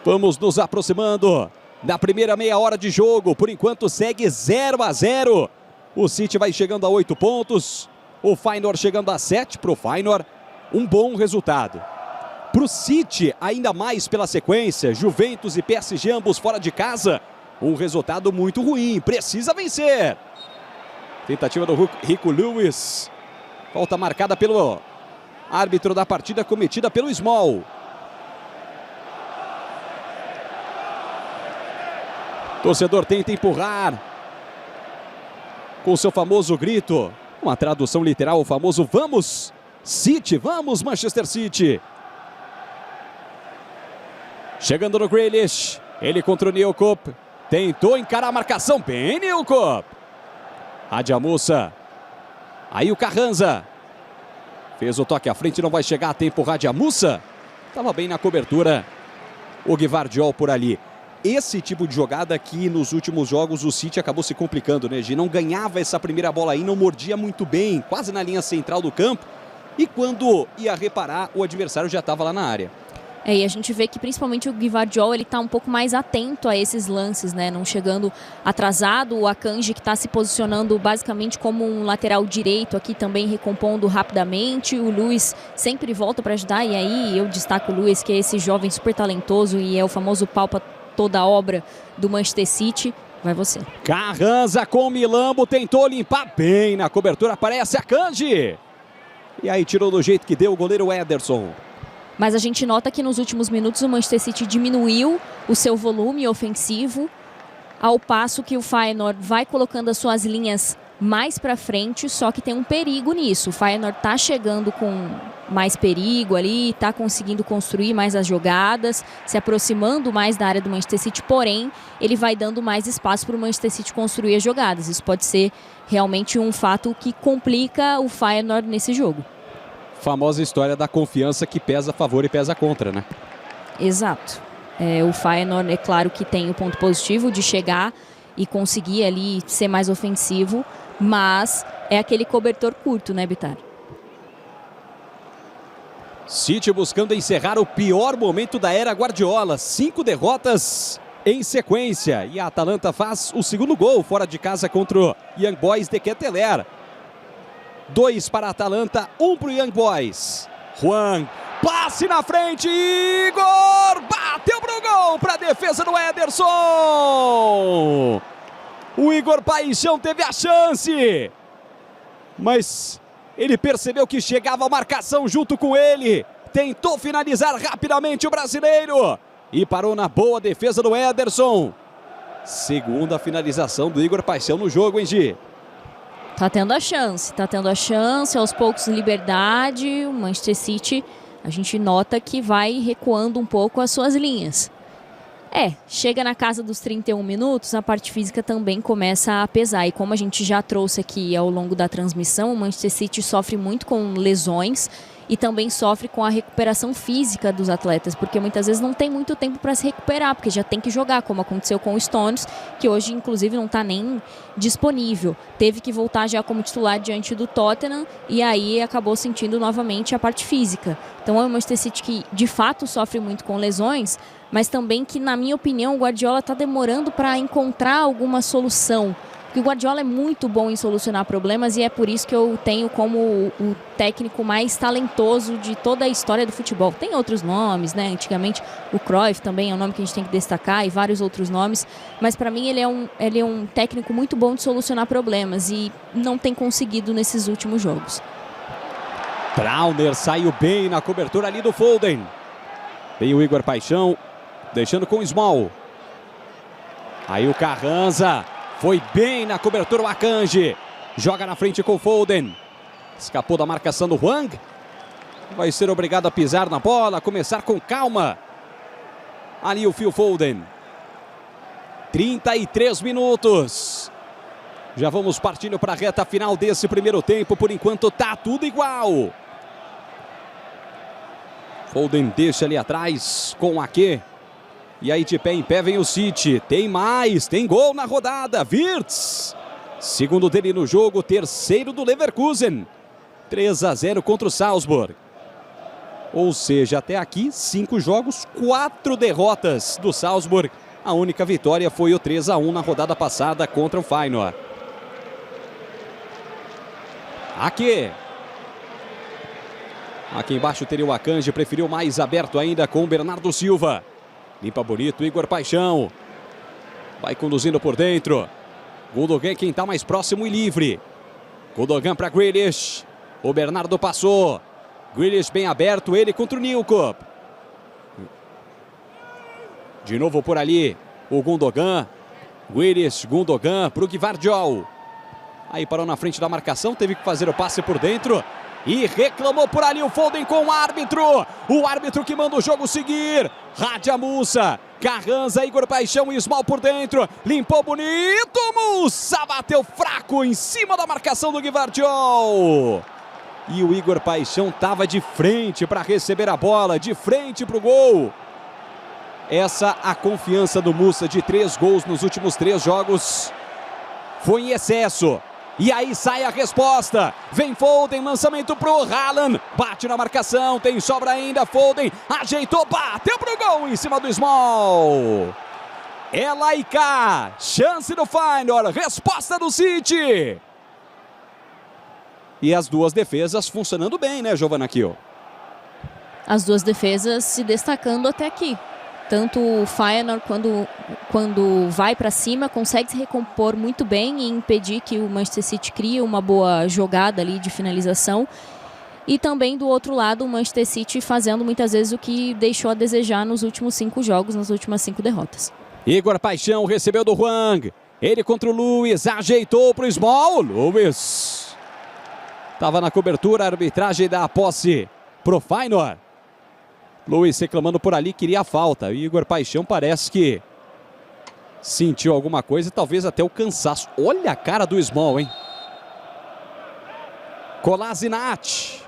Vamos nos aproximando da primeira meia hora de jogo. Por enquanto segue 0-0. O City vai chegando a 8 pontos. O Feyenoord chegando a 7. Para o Feyenoord, um bom resultado. Para o City, ainda mais pela sequência. Juventus e PSG ambos fora de casa. Um resultado muito ruim. Precisa vencer. Tentativa do Rico Lewis. Falta marcada pelo árbitro da partida, cometida pelo Small. Torcedor tenta empurrar com seu famoso grito. Uma tradução literal, o famoso vamos City, vamos Manchester City. Chegando no Grealish, ele contra o Newcop. Tentou encarar a marcação, bem Newcop. Radiamussa. Aí o Carranza. Fez o toque à frente, não vai chegar a tempo Radiamussa. Estava bem na cobertura o Gvardiol por ali. Esse tipo de jogada que nos últimos jogos o City acabou se complicando, né, Gi? Não ganhava essa primeira bola aí, não mordia muito bem, quase na linha central do campo. E quando ia reparar, o adversário já estava lá na área. E a gente vê que principalmente o Gvardiol, ele está um pouco mais atento a esses lances, né? Não chegando atrasado. O Akanji, que está se posicionando basicamente como um lateral direito aqui, também recompondo rapidamente. O Luiz sempre volta para ajudar, e aí eu destaco o Luiz, que é esse jovem super talentoso e é o famoso pau para toda a obra do Manchester City. Vai você. Carranza com Milambo, tentou limpar bem na cobertura, aparece Akanji. E aí tirou do jeito que deu o goleiro Ederson. Mas a gente nota que nos últimos minutos o Manchester City diminuiu o seu volume ofensivo, ao passo que o Feyenoord vai colocando as suas linhas mais para frente, só que tem um perigo nisso. O Feyenoord está chegando com mais perigo ali, está conseguindo construir mais as jogadas, se aproximando mais da área do Manchester City, porém ele vai dando mais espaço para o Manchester City construir as jogadas. Isso pode ser realmente um fato que complica o Feyenoord nesse jogo. Famosa história da confiança que pesa a favor e pesa contra, né? Exato. O Feyenoord, é claro que tem o ponto positivo de chegar e conseguir ali ser mais ofensivo, mas é aquele cobertor curto, né, Bitar? City buscando encerrar o pior momento da era Guardiola. 5 derrotas em sequência. E a Atalanta faz o segundo gol fora de casa contra o Young Boys de Ketelaere. 2 para a Atalanta, 1 para o Young Boys. Juan, passe na frente, Igor, bateu pro gol, para a defesa do Ederson. O Igor Paixão teve a chance, mas ele percebeu que chegava a marcação junto com ele. Tentou finalizar rapidamente o brasileiro e parou na boa defesa do Ederson. Segunda finalização do Igor Paixão no jogo, hein, Gi? Tá tendo a chance, aos poucos liberdade. O Manchester City, a gente nota que vai recuando um pouco as suas linhas. Chega na casa dos 31 minutos, a parte física também começa a pesar. E como a gente já trouxe aqui ao longo da transmissão, o Manchester City sofre muito com lesões e também sofre com a recuperação física dos atletas, porque muitas vezes não tem muito tempo para se recuperar, porque já tem que jogar, como aconteceu com o Stones, que hoje inclusive não está nem disponível. Teve que voltar já como titular diante do Tottenham e aí acabou sentindo novamente a parte física. Então é o Manchester City que de fato sofre muito com lesões, mas também que, na minha opinião, o Guardiola está demorando para encontrar alguma solução. Porque o Guardiola é muito bom em solucionar problemas e é por isso que eu tenho como o técnico mais talentoso de toda a história do futebol. Tem outros nomes, né? Antigamente o Cruyff também é um nome que a gente tem que destacar e vários outros nomes. Mas para mim ele é um técnico muito bom de solucionar problemas e não tem conseguido nesses últimos jogos. Trauner saiu bem na cobertura ali do Foden. Veio o Igor Paixão, deixando com o Small. Aí o Carranza foi bem na cobertura, o Akanji. Joga na frente com o Foden. Escapou da marcação do Hwang. Vai ser obrigado a pisar na bola, começar com calma. Ali o Phil Foden. 33 minutos. Já vamos partindo para a reta final desse primeiro tempo. Por enquanto tá tudo igual. Foden deixa ali atrás com o Ake. E aí de pé em pé vem o City. Tem mais, tem gol na rodada. Wirtz. Segundo dele no jogo, terceiro do Leverkusen. 3-0 contra o Salzburg. Ou seja, até aqui, 5 jogos, 4 derrotas do Salzburg. A única vitória foi o 3-1 na rodada passada contra o Feyenoord. Aqui embaixo teria o Akanji, preferiu mais aberto ainda com o Bernardo Silva. Limpa bonito, Igor Paixão. Vai conduzindo por dentro. Gundogan quem está mais próximo e livre. Gundogan para Grealish. O Bernardo passou. Grealish bem aberto, ele contra o Newcomb. De novo por ali, o Gundogan. Grealish, Gundogan para o Gvardiol. Aí parou na frente da marcação, teve que fazer o passe por dentro. E reclamou por ali o Foden com o árbitro. O árbitro que manda o jogo seguir. Radja Musa. Carranza, Igor Paixão e Small por dentro. Limpou bonito. Musa bateu fraco em cima da marcação do Gvardiol. E o Igor Paixão estava de frente para receber a bola. De frente para o gol. Essa a confiança do Musa de 3 gols nos últimos 3 jogos. Foi em excesso. E aí sai a resposta. Vem Foden, lançamento pro Haaland. Bate na marcação, tem sobra ainda. Foden ajeitou, bateu pro gol em cima do Small. É lá e cá. Chance do Feyenoord, resposta do City. E as duas defesas funcionando bem, né, Giovana Kiel? As duas defesas se destacando até aqui. Tanto o Feyenoord, quando vai para cima, consegue se recompor muito bem e impedir que o Manchester City crie uma boa jogada ali de finalização. E também do outro lado, o Manchester City fazendo muitas vezes o que deixou a desejar nos últimos 5 jogos, nas últimas 5 derrotas. Igor Paixão recebeu do Hwang. Ele contra o Lewis, ajeitou para o Small. Lewis estava na cobertura, a arbitragem da posse pro Feyenoord. Lewis reclamando por ali, queria a falta. Igor Paixão parece que sentiu alguma coisa, talvez até o cansaço. Olha a cara do Small, hein? Kolasinac.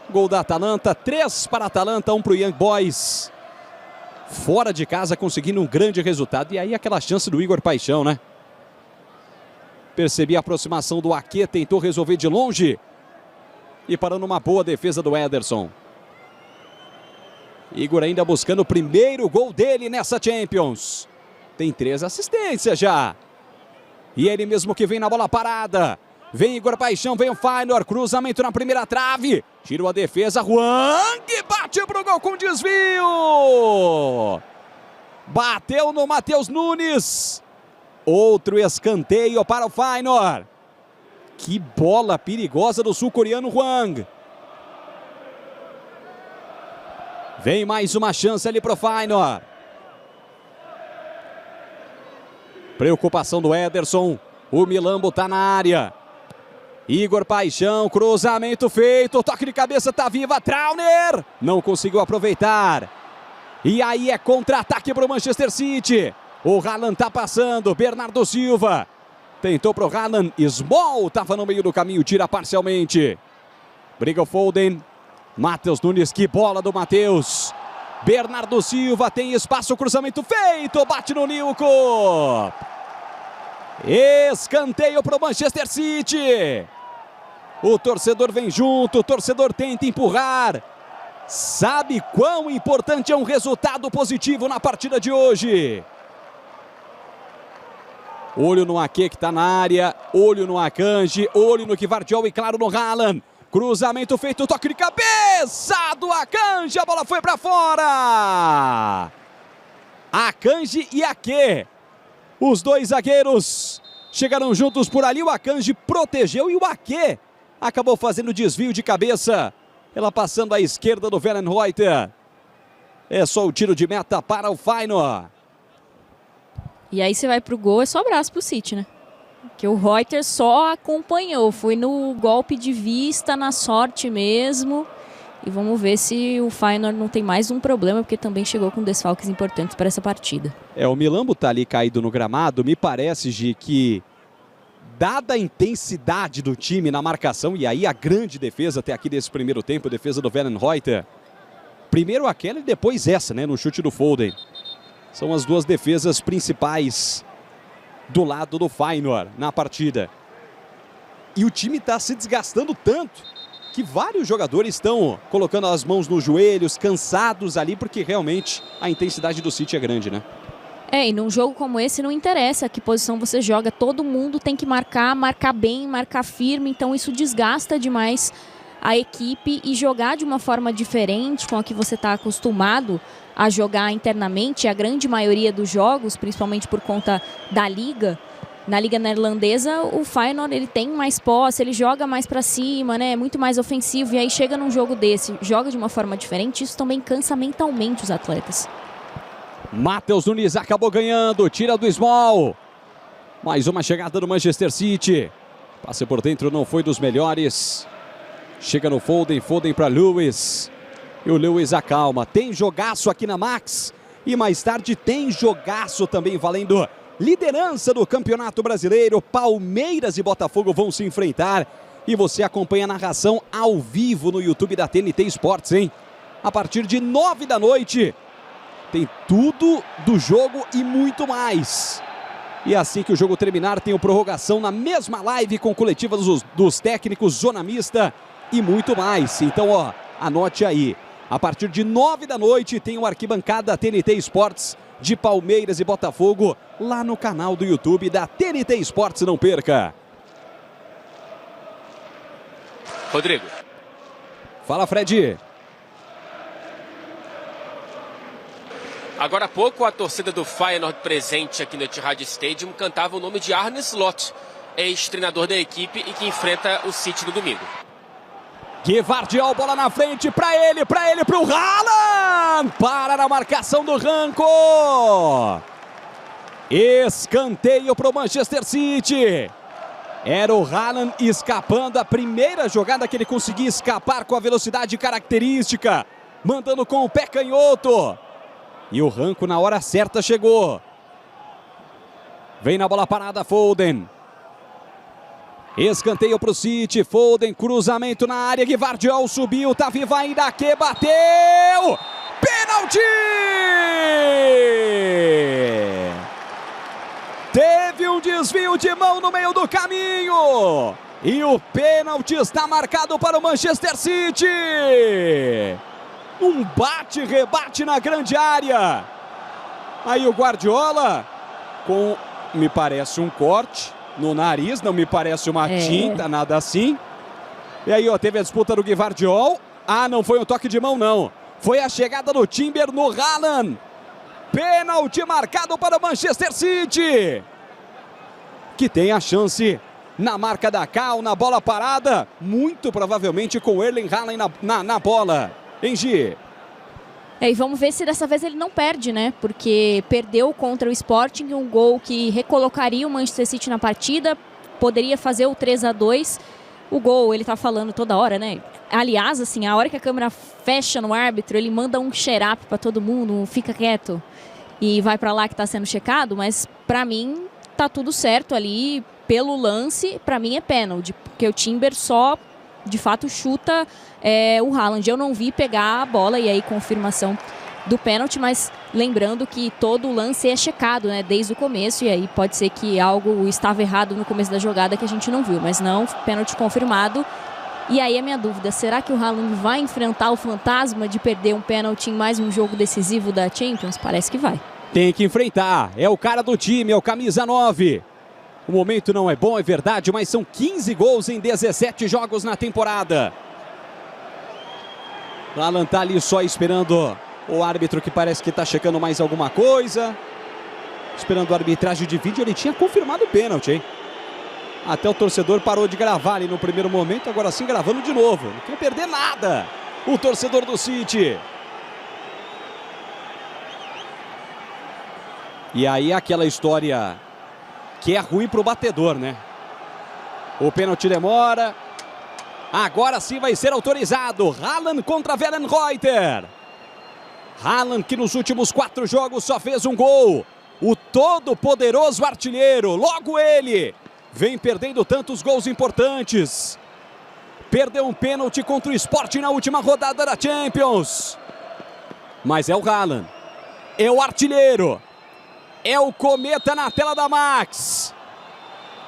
Gol da Atalanta, 3 para a Atalanta, 1 para o Young Boys. Fora de casa, conseguindo um grande resultado. E aí aquela chance do Igor Paixão, né? Percebi a aproximação do Ake, tentou resolver de longe. E parando uma boa defesa do Ederson. Igor ainda buscando o primeiro gol dele nessa Champions. Tem 3 assistências já. E ele mesmo que vem na bola parada. Vem Igor Paixão, vem o Feyenoord. Cruzamento na primeira trave. Tirou a defesa, Hwang bate pro gol com desvio. Bateu no Matheus Nunes. Outro escanteio para o Feyenoord. Que bola perigosa do sul-coreano Hwang. Vem mais uma chance ali pro Feyenoord. Preocupação do Ederson. O Milambo tá na área. Igor Paixão, cruzamento feito. Toque de cabeça, tá viva. Trauner não conseguiu aproveitar. E aí é contra-ataque pro Manchester City. O Haaland tá passando. Bernardo Silva. Tentou pro Haaland. Small tava no meio do caminho. Tira parcialmente. Briga o Foden. Matheus Nunes, que bola do Matheus. Bernardo Silva tem espaço, cruzamento feito, bate no Nilco. Escanteio para o Manchester City. O torcedor vem junto, o torcedor tenta empurrar. Sabe quão importante é um resultado positivo na partida de hoje. Olho no Ake que está na área, olho no Akanji, olho no Gvardiol e claro no Haaland. Cruzamento feito, toque de cabeça do Akanji, a bola foi para fora. Akanji e Ake, os dois zagueiros chegaram juntos por ali, o Akanji protegeu e o Ake acabou fazendo desvio de cabeça. Ela passando à esquerda do Wellenreuter. É só o tiro de meta para o Feyenoord. E aí você vai pro gol, é só abraço pro City, né? Que o Reuter só acompanhou, foi no golpe de vista, na sorte mesmo. E vamos ver se o Feyenoord não tem mais um problema, porque também chegou com desfalques importantes para essa partida. O Milambo tá ali caído no gramado, me parece, Gi, que dada a intensidade do time na marcação, e aí a grande defesa até aqui desse primeiro tempo, a defesa do Wellenreuter. Primeiro aquela e depois essa, né, no chute do Foden. São as duas defesas principais do lado do Feyenoord na partida. E o time está se desgastando tanto que vários jogadores estão colocando as mãos nos joelhos, cansados ali, porque realmente a intensidade do City é grande, né? E num jogo como esse não interessa que posição você joga, todo mundo tem que marcar bem, marcar firme, então isso desgasta demais a equipe e jogar de uma forma diferente com a que você está acostumado a jogar internamente. A grande maioria dos jogos, principalmente por conta da Liga, na Liga Neerlandesa, o Feyenoord ele tem mais posse, ele joga mais para cima, né? É muito mais ofensivo, e aí chega num jogo desse, joga de uma forma diferente, isso também cansa mentalmente os atletas. Matheus Nunes acabou ganhando, tira do Small. Mais uma chegada do Manchester City. Passe por dentro não foi dos melhores. Chega no Foden, Foden para Lewis. E o Lewis acalma. Tem jogaço aqui na Max. E mais tarde tem jogaço também valendo liderança do Campeonato Brasileiro. Palmeiras e Botafogo vão se enfrentar. E você acompanha a narração ao vivo no YouTube da TNT Esportes, hein? A partir de 9 da noite. Tem tudo do jogo e muito mais. E assim que o jogo terminar, tem o prorrogação na mesma live com coletiva dos técnicos, zona mista e muito mais. Então, ó, anote aí. A partir de 9 da noite tem o Arquibancada TNT Esportes de Palmeiras e Botafogo lá no canal do YouTube da TNT Esportes, não perca. Rodrigo. Fala, Fred. Agora há pouco, a torcida do Feyenoord presente aqui no Etihad Stadium cantava o nome de Arne Slot, ex-treinador da equipe e que enfrenta o City no domingo. Gvardiol, bola na frente, pro Haaland! Para na marcação do Ranco! Escanteio pro Manchester City. Era o Haaland escapando, a primeira jogada que ele conseguia escapar com a velocidade característica, mandando com o pé canhoto. E o Ranco na hora certa chegou. Vem na bola parada Foden. Escanteio para o City. Foden, cruzamento na área. Gvardiol subiu, tá vivo ainda. Que bateu! Pênalti! Teve um desvio de mão no meio do caminho. E o pênalti está marcado para o Manchester City. Um bate-rebate na grande área. Aí o Guardiola com, me parece, um corte no nariz, não me parece uma tinta, nada assim. E aí, ó, teve a disputa do Gvardiol. Ah, não foi um toque de mão, não. Foi a chegada do Timber no Haaland. Pênalti marcado para o Manchester City, que tem a chance na marca da Cal, na bola parada, muito provavelmente com Erling Haaland na bola. Engie. E vamos ver se dessa vez ele não perde, né? Porque perdeu contra o Sporting, um gol que recolocaria o Manchester City na partida, poderia fazer o 3-2. O gol, ele tá falando toda hora, né? Aliás, assim, a hora que a câmera fecha no árbitro, ele manda um check-up pra todo mundo, fica quieto e vai pra lá que tá sendo checado, mas pra mim tá tudo certo ali, pelo lance, pra mim é pênalti, porque o Timber só de fato chuta o Haaland. Eu não vi pegar a bola e aí confirmação do pênalti, mas lembrando que todo o lance é checado, né, desde o começo, e aí pode ser que algo estava errado no começo da jogada que a gente não viu, mas não, pênalti confirmado. E aí a minha dúvida, será que o Haaland vai enfrentar o fantasma de perder um pênalti em mais um jogo decisivo da Champions? Parece que vai. Tem que enfrentar, é o cara do time, é o camisa 9. O momento não é bom, é verdade, mas são 15 gols em 17 jogos na temporada. O Haaland tá ali só esperando o árbitro, que parece que tá checando mais alguma coisa. Esperando a arbitragem de vídeo, ele tinha confirmado o pênalti, hein? Até o torcedor parou de gravar ali no primeiro momento, agora sim gravando de novo. Não quer perder nada o torcedor do City. E aí aquela história que é ruim pro batedor, né? O pênalti demora. Agora sim vai ser autorizado. Haaland contra Wellenreuter. Haaland, que nos últimos 4 jogos só fez um gol. O todo-poderoso artilheiro, logo ele, vem perdendo tantos gols importantes. Perdeu um pênalti contra o Sporting na última rodada da Champions. Mas é o Haaland, é o artilheiro, é o cometa na tela da Max.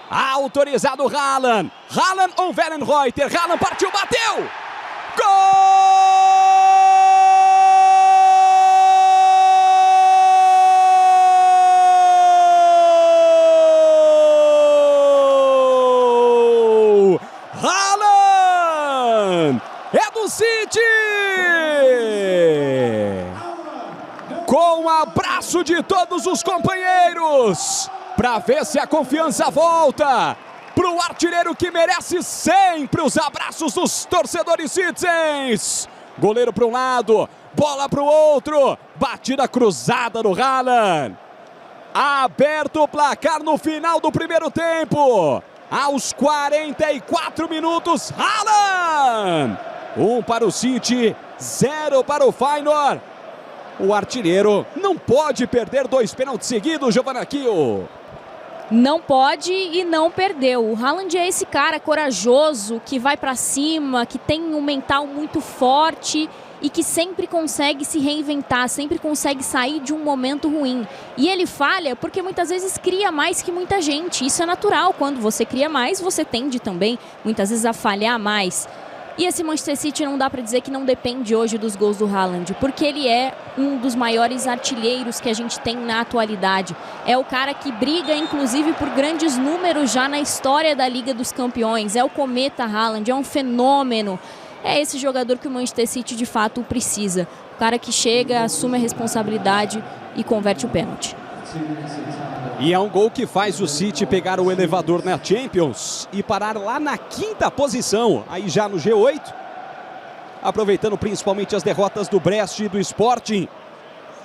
Autorizado o Haaland. Haaland ou Wellenreuter? Haaland partiu, bateu! Gol! Haaland! É do City! Com um abraço de todos os companheiros, para ver se a confiança volta para o artilheiro que merece sempre os abraços dos torcedores citizens. Goleiro para um lado, bola para o outro, batida cruzada do Haaland. Aberto o placar no final do primeiro tempo. Aos 44 minutos, Haaland. 1 para o City, 0 para o Feyenoord. O artilheiro não pode perder 2 pênaltis seguidos, Giovanna Kiel. não pode e não perdeu. O Haaland é esse cara corajoso, que vai para cima, que tem um mental muito forte e que sempre consegue se reinventar, sempre consegue sair de um momento ruim. E ele falha porque muitas vezes cria mais que muita gente. Isso é natural, quando você cria mais, você tende também muitas vezes a falhar mais. E esse Manchester City não dá para dizer que não depende hoje dos gols do Haaland, porque ele é um dos maiores artilheiros que a gente tem na atualidade. É o cara que briga, inclusive, por grandes números já na história da Liga dos Campeões. É o cometa Haaland, é um fenômeno. É esse jogador que o Manchester City, de fato, precisa. O cara que chega, assume a responsabilidade e converte o pênalti. E é um gol que faz o City pegar o elevador na Champions e parar lá na 5ª posição, aí já no G8. Aproveitando principalmente as derrotas do Brest e do Sporting,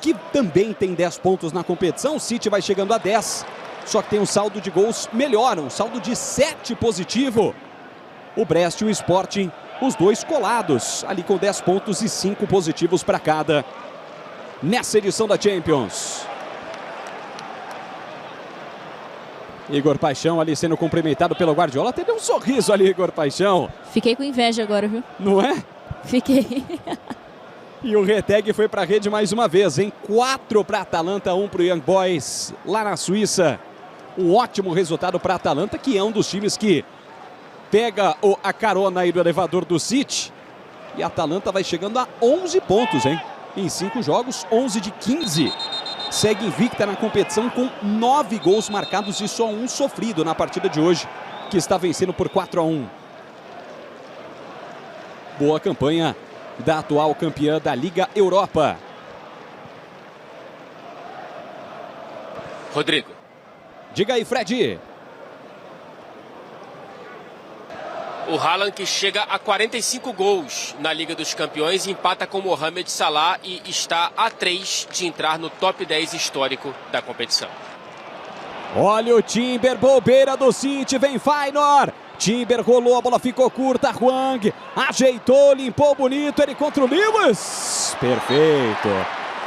que também tem 10 pontos na competição. O City vai chegando a 10, só que tem um saldo de gols melhor, um saldo de 7 positivo. O Brest e o Sporting, os dois colados, ali com 10 pontos e 5 positivos para cada nessa edição da Champions. Igor Paixão ali sendo cumprimentado pelo Guardiola. Teve um sorriso ali, Igor Paixão. Fiquei com inveja agora, viu? Não é? Fiquei. E o Reteg foi para a rede mais uma vez, hein? 4 para a Atalanta, 1 para o Young Boys lá na Suíça. Um ótimo resultado para a Atalanta, que é um dos times que pega a carona aí do elevador do City. E a Atalanta vai chegando a 11 pontos, hein? Em 5 jogos, 11 de 15. Segue invicta na competição com 9 gols marcados e só 1 sofrido na partida de hoje, que está vencendo por 4-1. Boa campanha da atual campeã da Liga Europa. Rodrigo. Diga aí, Fred. O Haaland, que chega a 45 gols na Liga dos Campeões, empata com Mohamed Salah e está a 3 de entrar no top 10 histórico da competição. Olha o Timber, bobeira do City, vem Feyenoord. Timber rolou, a bola ficou curta, Hwang ajeitou, limpou bonito, ele contra o Lewis. Perfeito.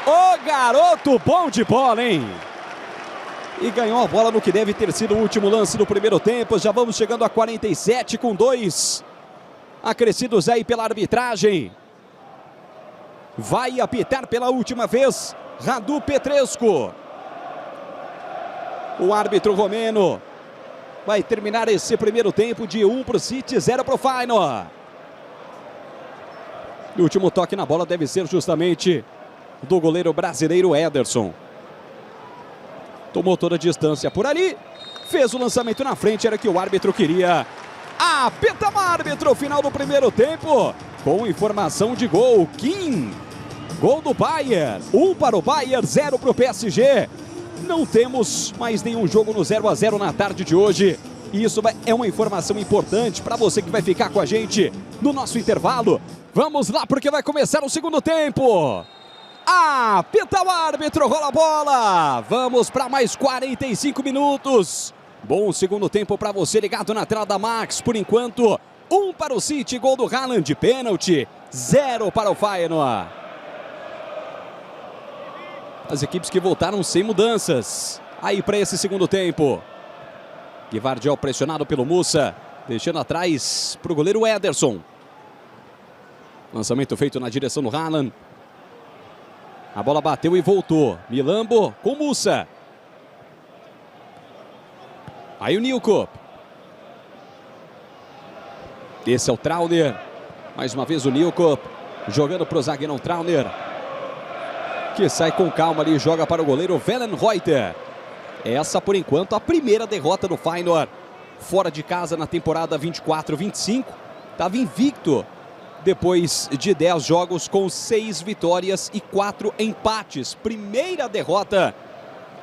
O garoto bom de bola, hein? E ganhou a bola no que deve ter sido o último lance do primeiro tempo. Já vamos chegando a 47 com 2 acrescidos aí pela arbitragem. Vai apitar pela última vez Radu Petrescu. O árbitro romeno vai terminar esse primeiro tempo de 1 para o City, 0 para o Feyenoord. O último toque na bola deve ser justamente do goleiro brasileiro Ederson. Tomou toda a distância por ali, fez o lançamento na frente, era o que o árbitro queria. Apita o árbitro, final do primeiro tempo, com informação de gol. Kim, gol do Bayern, 1 para o Bayern, 0 para o PSG. Não temos mais nenhum jogo no 0-0 na tarde de hoje. E isso é uma informação importante para você que vai ficar com a gente no nosso intervalo. Vamos lá, porque vai começar o segundo tempo. Apita o árbitro, rola a bola. Vamos para mais 45 minutos. Bom segundo tempo para você ligado na tela da Max. Por enquanto, 1 para o City, gol do Haaland, pênalti, 0 para o Feyenoord. As equipes que voltaram sem mudanças. Aí para esse segundo tempo. Gvardiol pressionado pelo Musa, deixando atrás para o goleiro Ederson. Lançamento feito na direção do Haaland. A bola bateu e voltou. Milambo com Musa. Aí o Nilco. Esse é o Trauner. Mais uma vez o Nilco. Jogando para o zagueirão Trauner. Que sai com calma ali e joga para o goleiro Wellenreuter. Essa, por enquanto, a primeira derrota do Feyenoord. Fora de casa na temporada 24-25. Estava invicto. Depois de 10 jogos com 6 vitórias e 4 empates. Primeira derrota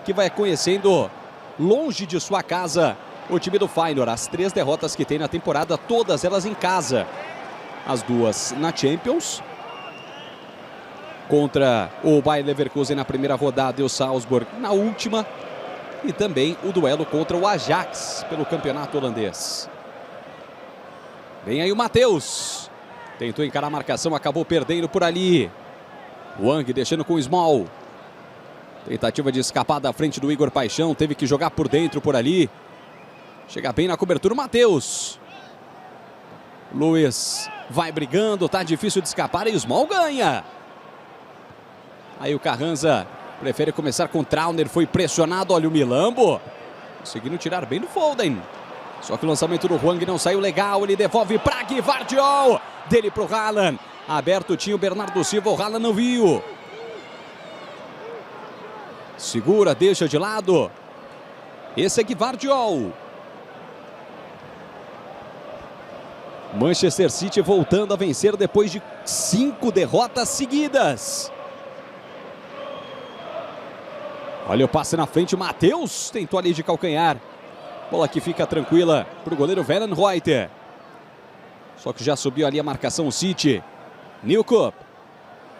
que vai conhecendo longe de sua casa o time do Feyenoord. As 3 derrotas que tem na temporada, todas elas em casa. As 2 na Champions. Contra o Bayer Leverkusen na primeira rodada e o Salzburg na última. E também o duelo contra o Ajax pelo campeonato holandês. Vem aí o Matheus. Tentou encarar a marcação, acabou perdendo por ali. Wang deixando com o Small. Tentativa de escapar da frente do Igor Paixão. Teve que jogar por dentro, por ali. Chega bem na cobertura o Matheus. Luiz vai brigando. Tá difícil de escapar e o Small ganha. Aí o Carranza prefere começar com o Trauner. Foi pressionado. Olha o Milambo. Conseguindo tirar bem do Foden. Só que o lançamento do Hwang não saiu legal. Ele devolve para Gvardiol. Dele pro Haaland. Aberto tinha o Bernardo Silva. O Haaland não viu. Segura, deixa de lado. Esse é Gvardiol. Manchester City voltando a vencer depois de 5 derrotas seguidas. Olha o passe na frente, o Matheus tentou ali de calcanhar. Bola que fica tranquila para o goleiro Wellenreuter. Só que já subiu ali a marcação o City. Newcup.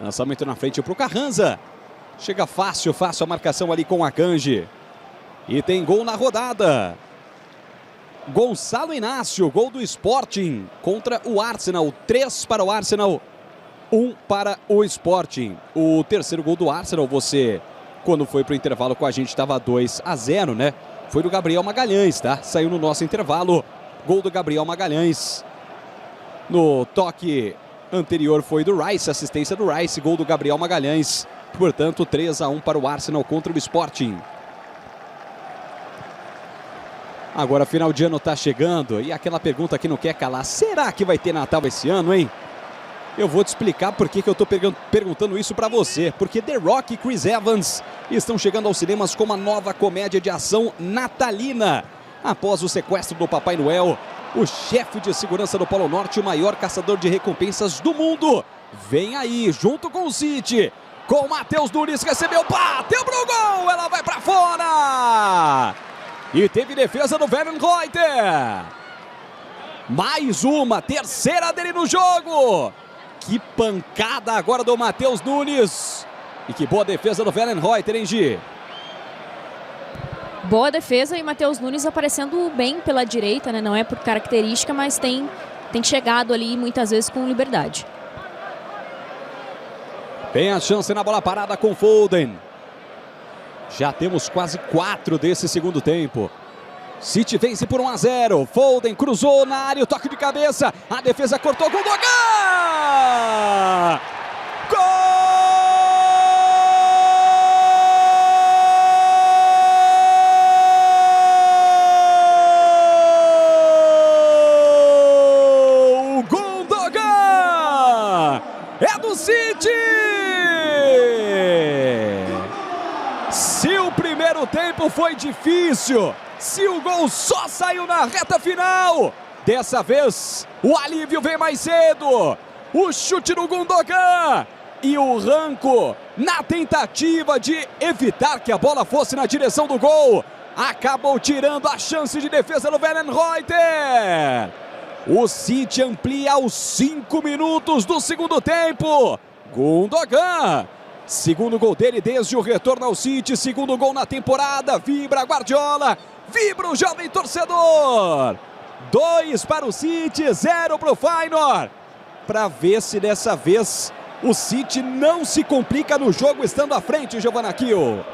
Lançamento na frente para o Carranza. Chega fácil a marcação ali com o Akanji. E tem gol na rodada. Gonçalo Inácio, gol do Sporting contra o Arsenal. 3 para o Arsenal, 1 para o Sporting. O terceiro gol do Arsenal, você, quando foi para o intervalo com a gente, estava 2-0, né? Foi do Gabriel Magalhães, tá? Saiu no nosso intervalo. Gol do Gabriel Magalhães. No toque anterior foi do Rice, assistência do Rice, gol do Gabriel Magalhães. Portanto, 3-1 para o Arsenal contra o Sporting. Agora, final de ano está chegando e aquela pergunta que não quer calar. Será que vai ter Natal esse ano, hein? Eu vou te explicar por que eu estou perguntando isso para você. Porque The Rock e Chris Evans estão chegando aos cinemas com uma nova comédia de ação natalina. Após o sequestro do Papai Noel, o chefe de segurança do Polo Norte, o maior caçador de recompensas do mundo, vem aí, junto com o City. Com o Matheus Nunes, recebeu, bateu pro gol, ela vai para fora! E teve defesa do Wellenreuter. Mais uma, terceira dele no jogo. Que pancada agora do Matheus Nunes. E que boa defesa do Wellenreuter, hein, Gi? Boa defesa e Matheus Nunes aparecendo bem pela direita, né? Não é por característica, mas tem chegado ali muitas vezes com liberdade. Tem a chance na bola parada com Foden. Já temos quase 4 desse segundo tempo. City vence por 1-0. Foden cruzou na área, o toque de cabeça. A defesa cortou, Gundogan! Gol! Gundogan! É do City! Se o primeiro tempo foi difícil, se o gol só saiu na reta final, dessa vez o alívio vem mais cedo. O chute do Gundogan e o Ranco, na tentativa de evitar que a bola fosse na direção do gol, acabou tirando a chance de defesa do Wellenreuter. O City amplia aos 5 minutos do segundo tempo. Gundogan. Segundo gol dele desde o retorno ao City, segundo gol na temporada, vibra Guardiola, vibra o jovem torcedor. 2 para o City, 0 para o Feyenoord. Para ver se dessa vez o City não se complica no jogo estando à frente, Giovanna Kiel.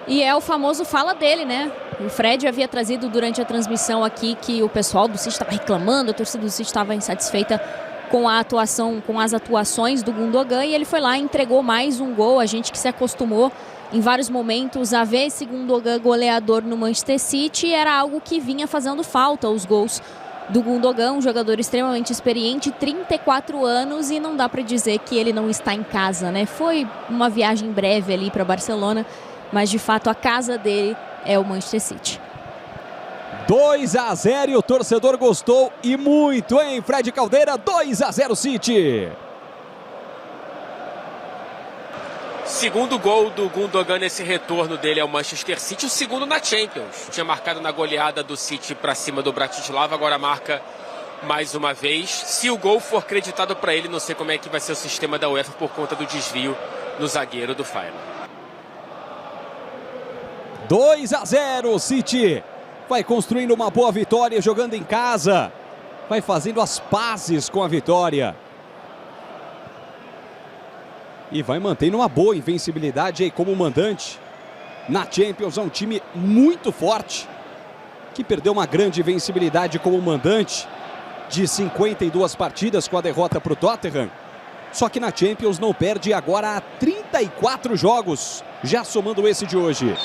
E é o famoso fala dele, né? O Fred havia trazido durante a transmissão aqui que o pessoal do City estava reclamando, a torcida do City estava insatisfeita com a atuação, com as atuações do Gundogan, e ele foi lá e entregou mais um gol. A gente que se acostumou em vários momentos a ver esse Gundogan goleador no Manchester City, era algo que vinha fazendo falta, os gols do Gundogan, um jogador extremamente experiente, 34 anos, e não dá para dizer que ele não está em casa, né? Foi uma viagem breve ali para Barcelona, mas de fato a casa dele é o Manchester City. 2-0 e o torcedor gostou e muito, hein? Fred Caldeira, 2-0 City. Segundo gol do Gundogan nesse retorno dele ao Manchester City, o segundo na Champions. Tinha marcado na goleada do City para cima do Bratislava, agora marca mais uma vez. Se o gol for creditado para ele, não sei como é que vai ser o sistema da UEFA por conta do desvio no zagueiro do Feyenoord. 2-0 City. Vai construindo uma boa vitória jogando em casa. Vai fazendo as pazes com a vitória. E vai mantendo uma boa invencibilidade aí como mandante. na Champions. É um time muito forte, que perdeu uma grande vencibilidade como mandante de 52 partidas com a derrota para o Tottenham. Só que na Champions não perde agora há 34 jogos, já somando esse de hoje.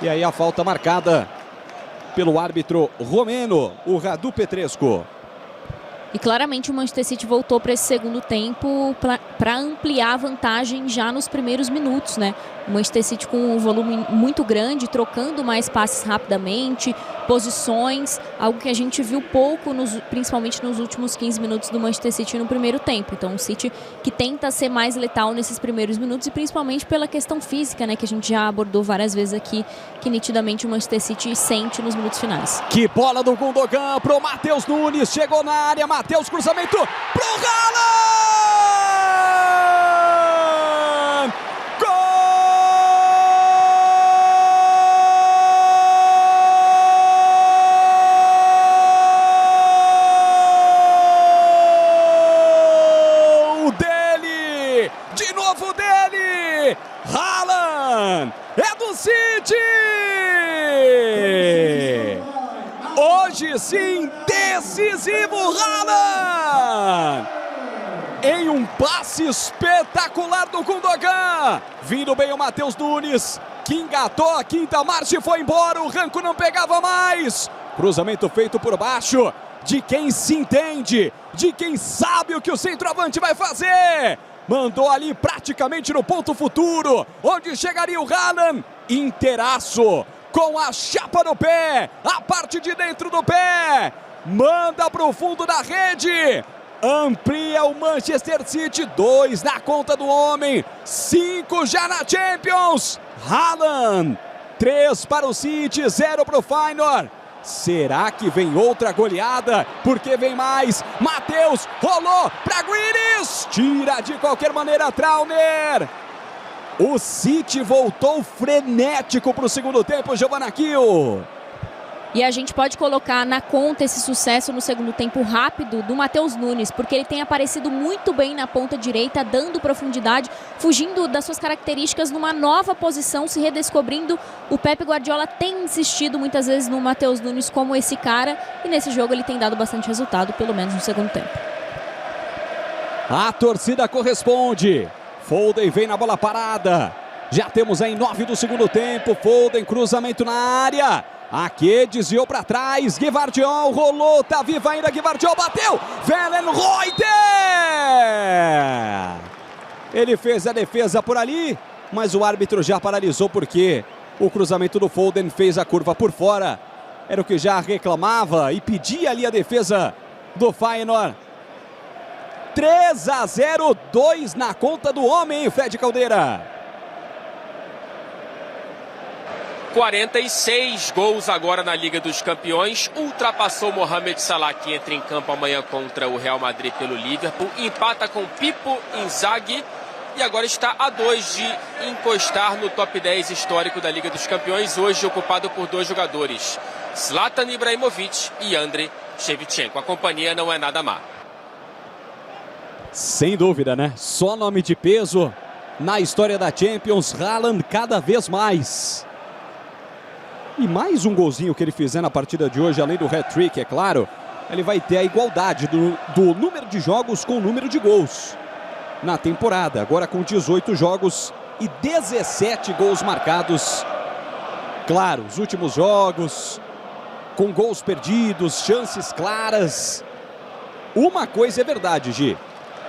E aí a falta marcada pelo árbitro romeno, o Radu Petrescu. E claramente o Manchester City voltou para esse segundo tempo para ampliar a vantagem já nos primeiros minutos, né? O Manchester City com um volume muito grande, trocando mais passes rapidamente, posições, algo que a gente viu pouco, principalmente nos últimos 15 minutos do Manchester City no primeiro tempo. Então o City que tenta ser mais letal nesses primeiros minutos e principalmente pela questão física, né? Que a gente já abordou várias vezes aqui, que nitidamente o Manchester City sente nos minutos finais. Que bola do Gundogan pro Matheus Nunes, chegou na área, Matheus, cruzamento pro Haaland! Gol dele! De novo dele! Haaland! É do City! Hoje sim, decisivo Haaland! Em um passe espetacular do Gundogan. Vindo bem o Matheus Nunes, que engatou a quinta marcha e foi embora. O Ranco não pegava mais. Cruzamento feito por baixo, de quem se entende, de quem sabe o que o centroavante vai fazer. Mandou ali praticamente no ponto futuro, onde chegaria o Haaland inteiraço, com a chapa no pé, a parte de dentro do pé, manda para o fundo da rede, amplia o Manchester City, 2 na conta do homem, 5 já na Champions. Haaland, 3 para o City, 0 para o Feyenoord. Será que vem outra goleada? Porque vem mais. Matheus rolou para Grealish, tira de qualquer maneira Trauner. O City voltou frenético para o segundo tempo, Giovanna Kiel. E a gente pode colocar na conta esse sucesso no segundo tempo rápido do Matheus Nunes, porque ele tem aparecido muito bem na ponta direita, dando profundidade, fugindo das suas características numa nova posição, se redescobrindo. O Pep Guardiola tem insistido muitas vezes no Matheus Nunes como esse cara, e nesse jogo ele tem dado bastante resultado, pelo menos no segundo tempo. A torcida corresponde. Foden vem na bola parada. Já temos aí 9 do segundo tempo. Foden, cruzamento na área. Aqui desviou para trás. Gvardiol rolou. Tá vivo ainda. Gvardiol bateu. Wellenreuther. Ele fez a defesa por ali, mas o árbitro já paralisou porque o cruzamento do Foden fez a curva por fora. Era o que já reclamava e pedia ali a defesa do Feyenoord. 3-0, 2 na conta do homem, Fred Caldeira. 46 gols agora na Liga dos Campeões. Ultrapassou Mohamed Salah, que entra em campo amanhã contra o Real Madrid pelo Liverpool. Empata com Pipo Inzaghi e agora está a 2 de encostar no top 10 histórico da Liga dos Campeões, hoje ocupado por 2 jogadores, Zlatan Ibrahimovic e Andriy Shevchenko. A companhia não é nada má. Sem dúvida, né? Só nome de peso na história da Champions. Haaland cada vez mais. E mais um golzinho que ele fizer na partida de hoje, além do hat-trick, é claro, ele vai ter a igualdade do número de jogos com o número de gols na temporada. Agora com 18 jogos e 17 gols marcados. Claro, os últimos jogos com gols perdidos, chances claras. Uma coisa é verdade, Gi.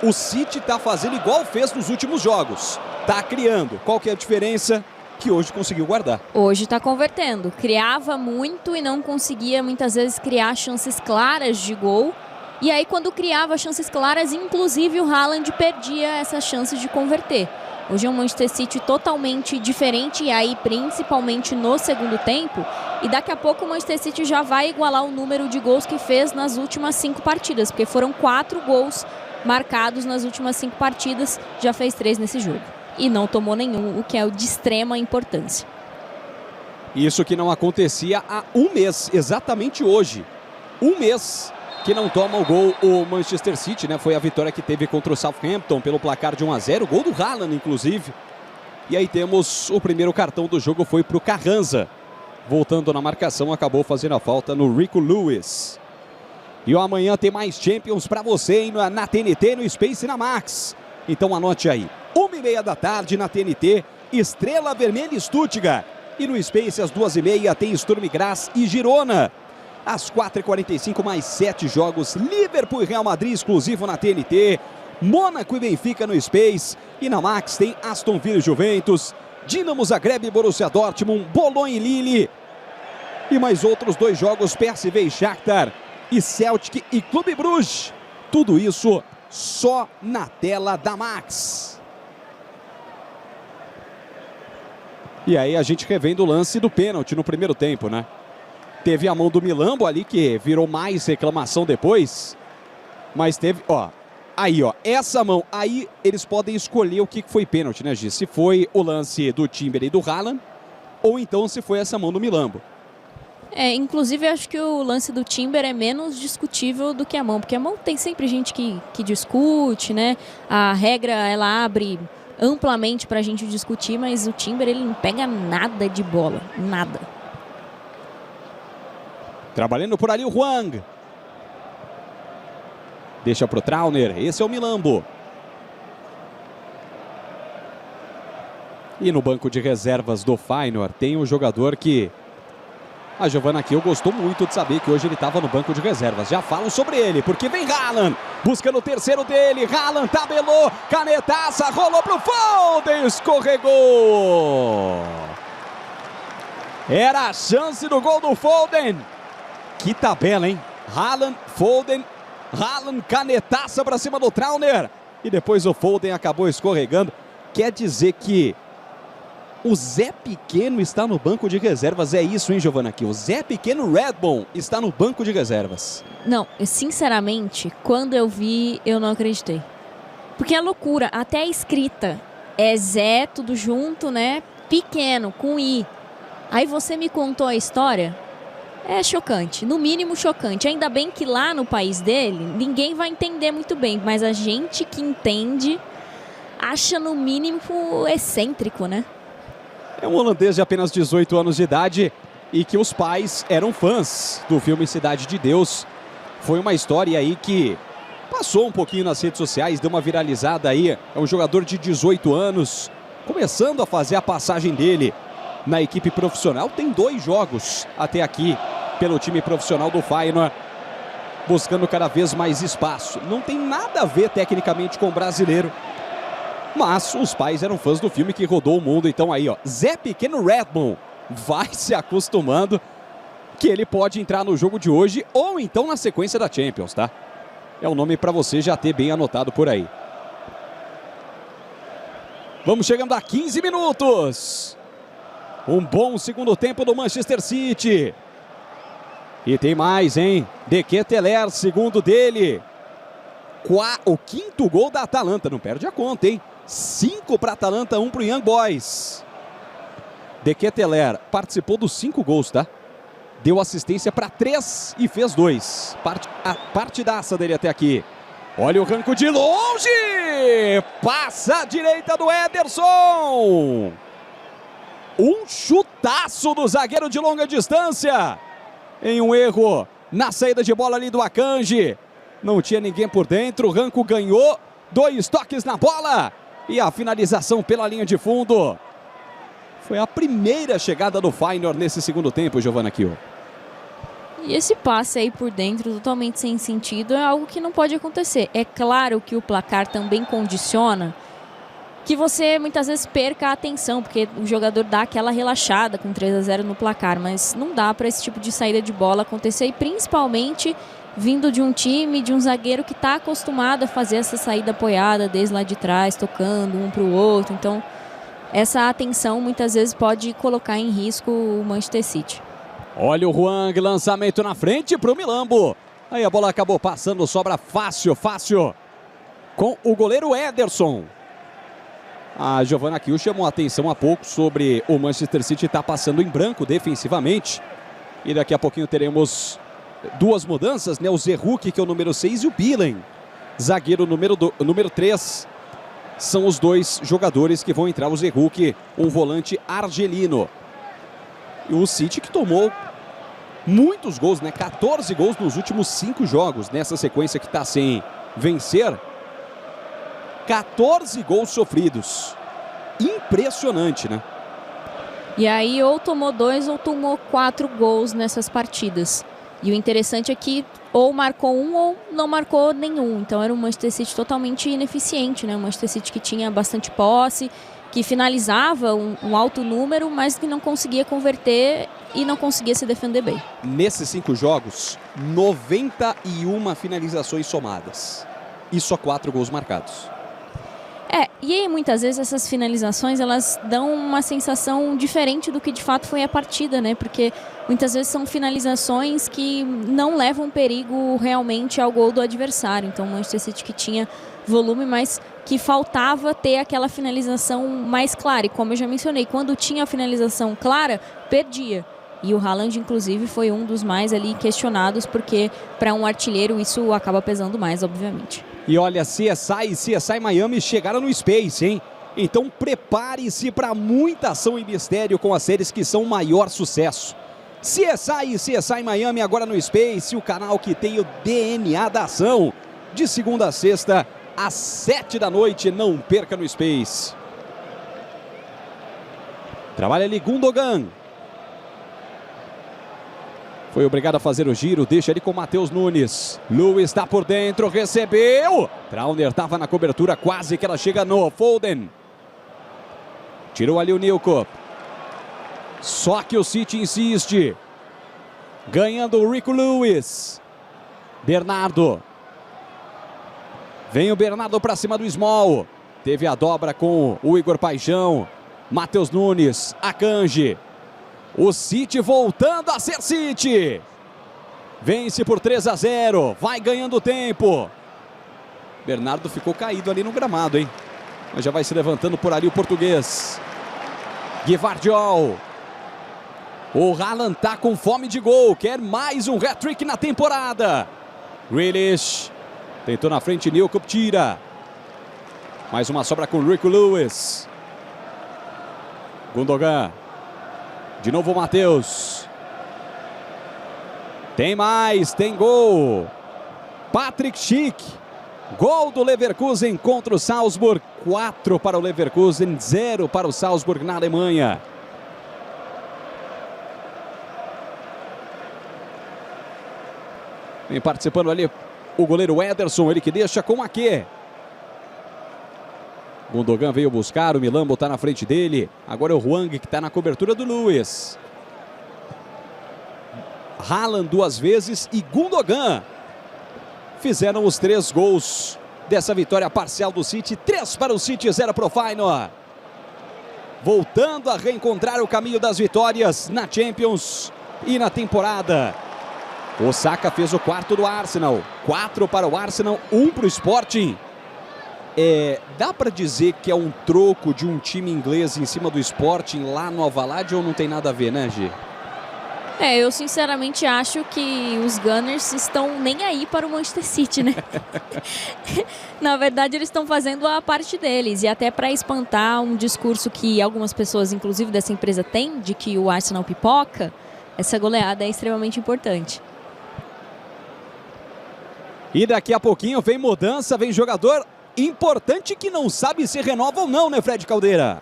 O City está fazendo igual fez nos últimos jogos. Está criando. Qual que é a diferença? Que hoje conseguiu guardar. Hoje está convertendo. Criava muito e não conseguia muitas vezes criar chances claras de gol. E aí quando criava chances claras, inclusive o Haaland perdia essas chances de converter. Hoje é um Manchester City totalmente diferente, e aí principalmente no segundo tempo. E daqui a pouco o Manchester City já vai igualar o número de gols que fez nas últimas 5 partidas, porque foram 4 gols marcados nas últimas 5 partidas, já fez 3 nesse jogo. E não tomou nenhum, o que é de extrema importância. Isso que não acontecia há um mês, exatamente hoje. Um mês que não toma o gol o Manchester City, né? Foi a vitória que teve contra o Southampton pelo placar de 1-0. Gol do Haaland, inclusive. E aí temos o primeiro cartão do jogo, foi para o Carranza. Voltando na marcação, acabou fazendo a falta no Rico Lewis. E amanhã tem mais Champions para você, hein, na TNT, no Space e na Max. Então anote aí, 1h30 da tarde na TNT, Estrela Vermelha e Stuttgart. E no Space, às 2h30, tem Sturm Graz e Girona. Às 4h45, mais 7 jogos. Liverpool e Real Madrid, exclusivo na TNT. Mônaco e Benfica no Space. E na Max tem Aston Villa e Juventus. Dinamo Zagreb e Borussia Dortmund. Bologna e Lille. E mais outros 2 jogos, PSV e Shakhtar. E Celtic e Clube Bruges. Tudo isso só na tela da Max. E aí a gente revendo o lance do pênalti no primeiro tempo, né? Teve a mão do Milambo ali, que virou mais reclamação depois. Mas teve, ó. Aí, ó, essa mão. Aí eles podem escolher o que foi pênalti, né, Gi? Se foi o lance do Timber e do Haaland, ou então se foi essa mão do Milambo. Inclusive eu acho que o lance do Timber é menos discutível do que a mão. Porque a mão tem sempre gente que discute, né? A regra, ela abre amplamente pra gente discutir, mas o Timber, ele não pega nada de bola. Nada. Trabalhando por ali o Hwang. Deixa pro Trauner. Esse é o Milambo. E no banco de reservas do Feyenoord tem um jogador que a Giovanna Kiel gostou muito de saber que hoje ele estava no banco de reservas. Já falo sobre ele, porque vem Haaland. Buscando o terceiro dele. Haaland tabelou. Canetaça. Rolou pro Foden. Escorregou. Era a chance do gol do Foden. Que tabela, hein? Haaland, Foden, Haaland, canetaça para cima do Trauner. E depois o Foden acabou escorregando. Quer dizer que o Zé Pequeno está no banco de reservas. É isso, hein, Giovanna? Aqui o Zé Pequeno Redbone está no banco de reservas. Não, sinceramente, quando eu vi, eu não acreditei. Porque é loucura, até a escrita é Zé, tudo junto, né? Pequeno, com I. Aí você me contou a história. É chocante, no mínimo chocante. Ainda bem que lá no país dele, ninguém vai entender muito bem. Mas a gente que entende, acha no mínimo excêntrico, né? É um holandês de apenas 18 anos de idade e que os pais eram fãs do filme Cidade de Deus. Foi uma história aí que passou um pouquinho nas redes sociais, deu uma viralizada aí. É um jogador de 18 anos, começando a fazer a passagem dele na equipe profissional. Tem 2 jogos até aqui pelo time profissional do Feyenoord, buscando cada vez mais espaço. Não tem nada a ver tecnicamente com o brasileiro, mas os pais eram fãs do filme que rodou o mundo. Então aí, ó, Zé Pequeno Redbone vai se acostumando que ele pode entrar no jogo de hoje ou então na sequência da Champions, tá? É um nome para você já ter bem anotado por aí. Vamos chegando a 15 minutos. Um bom segundo tempo do Manchester City. E tem mais, hein? De Ketelaere, segundo dele. O 5º gol da Atalanta. Não perde a conta, hein? 5 para a Atalanta, 1 para o Young Boys. De Ketelaere participou dos 5 gols, tá? Deu assistência para 3 e fez 2. A partidaça dele até aqui. Olha o arranco de longe. Passa a direita do Ederson. Um chutaço do zagueiro de longa distância. Em um erro na saída de bola ali do Akanji. Não tinha ninguém por dentro. O Ranco ganhou 2 toques na bola. E a finalização pela linha de fundo. Foi a primeira chegada do Feyenoord nesse segundo tempo, Giovanna Kiel. E esse passe aí por dentro, totalmente sem sentido, é algo que não pode acontecer. É claro que o placar também condiciona que você muitas vezes perca a atenção, porque o jogador dá aquela relaxada com 3-0 no placar, mas não dá para esse tipo de saída de bola acontecer, e principalmente vindo de um time, de um zagueiro que está acostumado a fazer essa saída apoiada desde lá de trás, tocando um para o outro. Então, essa atenção muitas vezes pode colocar em risco o Manchester City. Olha o Hwang, lançamento na frente para o Milambo. Aí a bola acabou passando, sobra fácil com o goleiro Ederson. A Giovanna Kiel chamou a atenção há pouco sobre o Manchester City estar passando em branco defensivamente. E daqui a pouquinho teremos 2 mudanças, né? O Zerhouk, que é o número 6, e o Bilen, zagueiro número 3. são os dois jogadores que vão entrar, o Zerrouk, um volante argelino. E o City que tomou muitos gols, né? 14 gols nos últimos 5 jogos, nessa sequência que está sem vencer. 14 gols sofridos. Impressionante, né? E aí ou tomou 2 ou tomou 4 gols nessas partidas. E o interessante é que ou marcou um ou não marcou nenhum. Então era um Manchester City totalmente ineficiente, né? Um Manchester City que tinha bastante posse, que finalizava um alto número, mas que não conseguia converter e não conseguia se defender bem. Nesses 5 jogos, 91 finalizações somadas. E só 4 gols marcados. E aí muitas vezes essas finalizações, elas dão uma sensação diferente do que de fato foi a partida, né? Porque muitas vezes são finalizações que não levam perigo realmente ao gol do adversário. Então o Manchester City que tinha volume, mas que faltava ter aquela finalização mais clara. E como eu já mencionei, quando tinha a finalização clara, perdia. E o Haaland, inclusive, foi um dos mais ali questionados, porque para um artilheiro isso acaba pesando mais, obviamente. E olha, CSI e CSI Miami chegaram no Space, hein? Então prepare-se para muita ação e mistério com as séries que são o maior sucesso. CSI e CSI Miami agora no Space, o canal que tem o DNA da ação. De segunda a sexta, às 7 da noite, não perca no Space. Trabalha ali Gundogan. Foi obrigado a fazer o giro, deixa ele com o Matheus Nunes. Lewis está por dentro, recebeu. Trauner estava na cobertura, quase que ela chega no Foden. Tirou ali o Nilco. Só que o City insiste. Ganhando o Rico Lewis. Bernardo. Vem o Bernardo para cima do Small. Teve a dobra com o Igor Paixão. Matheus Nunes, Akanji. O City voltando a ser City. Vence por 3-0. Vai ganhando tempo. Bernardo ficou caído ali no gramado, hein? Mas já vai se levantando por ali o português. Gvardiol. O Haaland tá com fome de gol. Quer mais um hat-trick na temporada. Grealish. Tentou na frente, Nilco tira. Mais uma sobra com o Rico Lewis. Gundogan. De novo o Matheus. Tem mais, tem gol. Patrick Schick. Gol do Leverkusen contra o Salzburg. 4 para o Leverkusen, 0 para o Salzburg na Alemanha. Vem participando ali o goleiro Ederson, ele que deixa com Ake. Gundogan veio buscar, o Milambo está na frente dele. Agora é o Hwang que está na cobertura do Lewis. Haaland 2 vezes e Gundogan fizeram os 3 gols dessa vitória parcial do City. 3 para o City, 0 para o Feyenoord. Voltando a reencontrar o caminho das vitórias na Champions e na temporada. O Saka fez o 4º do Arsenal. 4 para o Arsenal, 1 para o Sporting. Dá para dizer que é um troco de um time inglês em cima do Sporting lá no Alvalade ou não tem nada a ver, né, Gi? Eu sinceramente acho que os Gunners estão nem aí para o Manchester City, né? Na verdade, eles estão fazendo a parte deles. E até para espantar um discurso que algumas pessoas, inclusive dessa empresa, têm, de que o Arsenal pipoca, essa goleada é extremamente importante. E daqui a pouquinho vem mudança, vem jogador importante que não sabe se renova ou não, né, Fred Caldeira?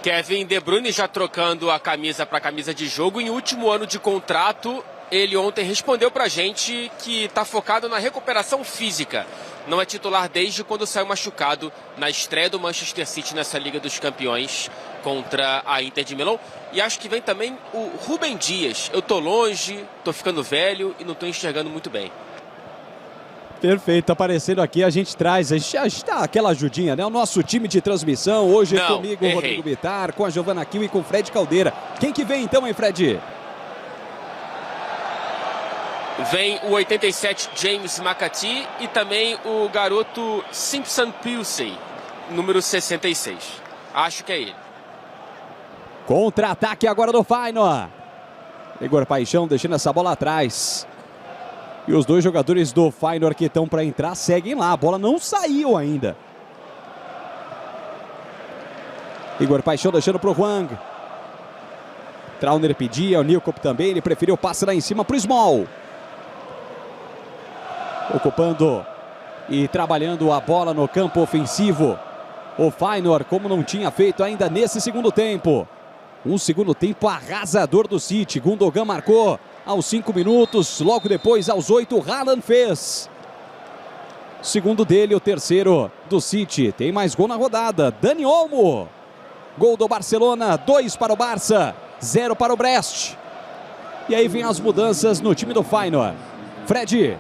Kevin De Bruyne já trocando a camisa para camisa de jogo em último ano de contrato. Ele ontem respondeu pra gente que está focado na recuperação física. Não é titular desde quando saiu machucado na estreia do Manchester City nessa Liga dos Campeões contra a Inter de Milão. E acho que vem também o Rúben Dias. Eu tô longe, tô ficando velho e não tô enxergando muito bem. Perfeito, aparecendo aqui, a gente traz, a gente dá aquela ajudinha, né? O nosso time de transmissão, hoje comigo, o Rodrigo Bittar, com a Giovana Kiel e com o Fred Caldeira. Quem que vem então, hein, Fred? Vem o 87 James McAtee e também o garoto Simpson Pilsey, número 66. Acho que é ele. Contra-ataque agora do Feyenoord. Igor Paixão deixando essa bola atrás. E os dois jogadores do Feyenoord que estão para entrar seguem lá. A bola não saiu ainda. Igor Paixão deixando para o Hwang. Trauner pedia, o Nilkop também. Ele preferiu o passe lá em cima para o Small. Ocupando e trabalhando a bola no campo ofensivo. O Feyenoord, como não tinha feito ainda nesse segundo tempo. Um segundo tempo arrasador do City. Gundogan marcou aos 5 minutos. Logo depois, aos 8, Haaland fez. Segundo dele, o terceiro do City. Tem mais gol na rodada. Dani Olmo. Gol do Barcelona. 2 para o Barça. 0 para o Brest. E aí vem as mudanças no time do Feyenoord. Fred.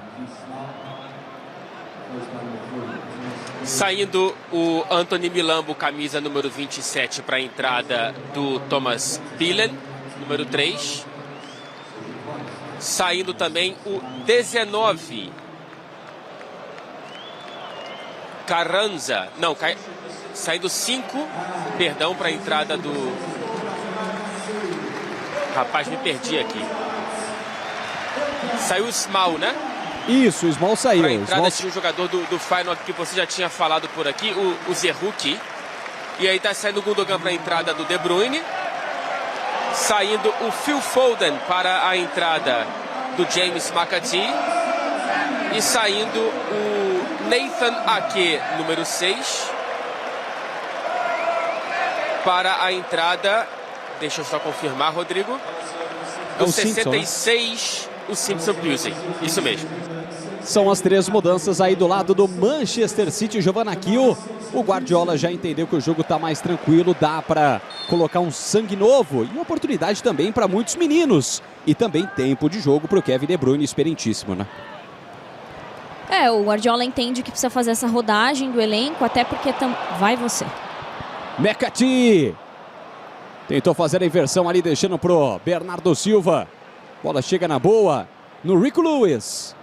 Saindo o Anthony Milambo, camisa número 27, para a entrada do Thomas Pillen, número 3. Saindo também o 19, Carranza. Não, saindo 5, perdão, para a entrada do... Rapaz, me perdi aqui. Saiu o Small, né? Isso, o Small saiu. Para a entrada tinha um jogador do Feyenoord que você já tinha falado por aqui, o Zerruki. E aí tá saindo o Gundogan para a entrada do De Bruyne. Saindo o Phil Foden para a entrada do James McAtee. E saindo o Nathan Ake, número 6. Para a entrada, deixa eu só confirmar, Rodrigo. Do 66, o Simpson Pusey. Isso mesmo. São as 3 mudanças aí do lado do Manchester City. Giovanna Kiel. O Guardiola já entendeu que o jogo está mais tranquilo. Dá para colocar um sangue novo. E oportunidade também para muitos meninos. E também tempo de jogo para o Kevin De Bruyne, experientíssimo, né? O Guardiola entende que precisa fazer essa rodagem do elenco. Até porque vai você. McAtee. Tentou fazer a inversão ali, deixando pro Bernardo Silva. Bola chega na boa no Rico Lewis.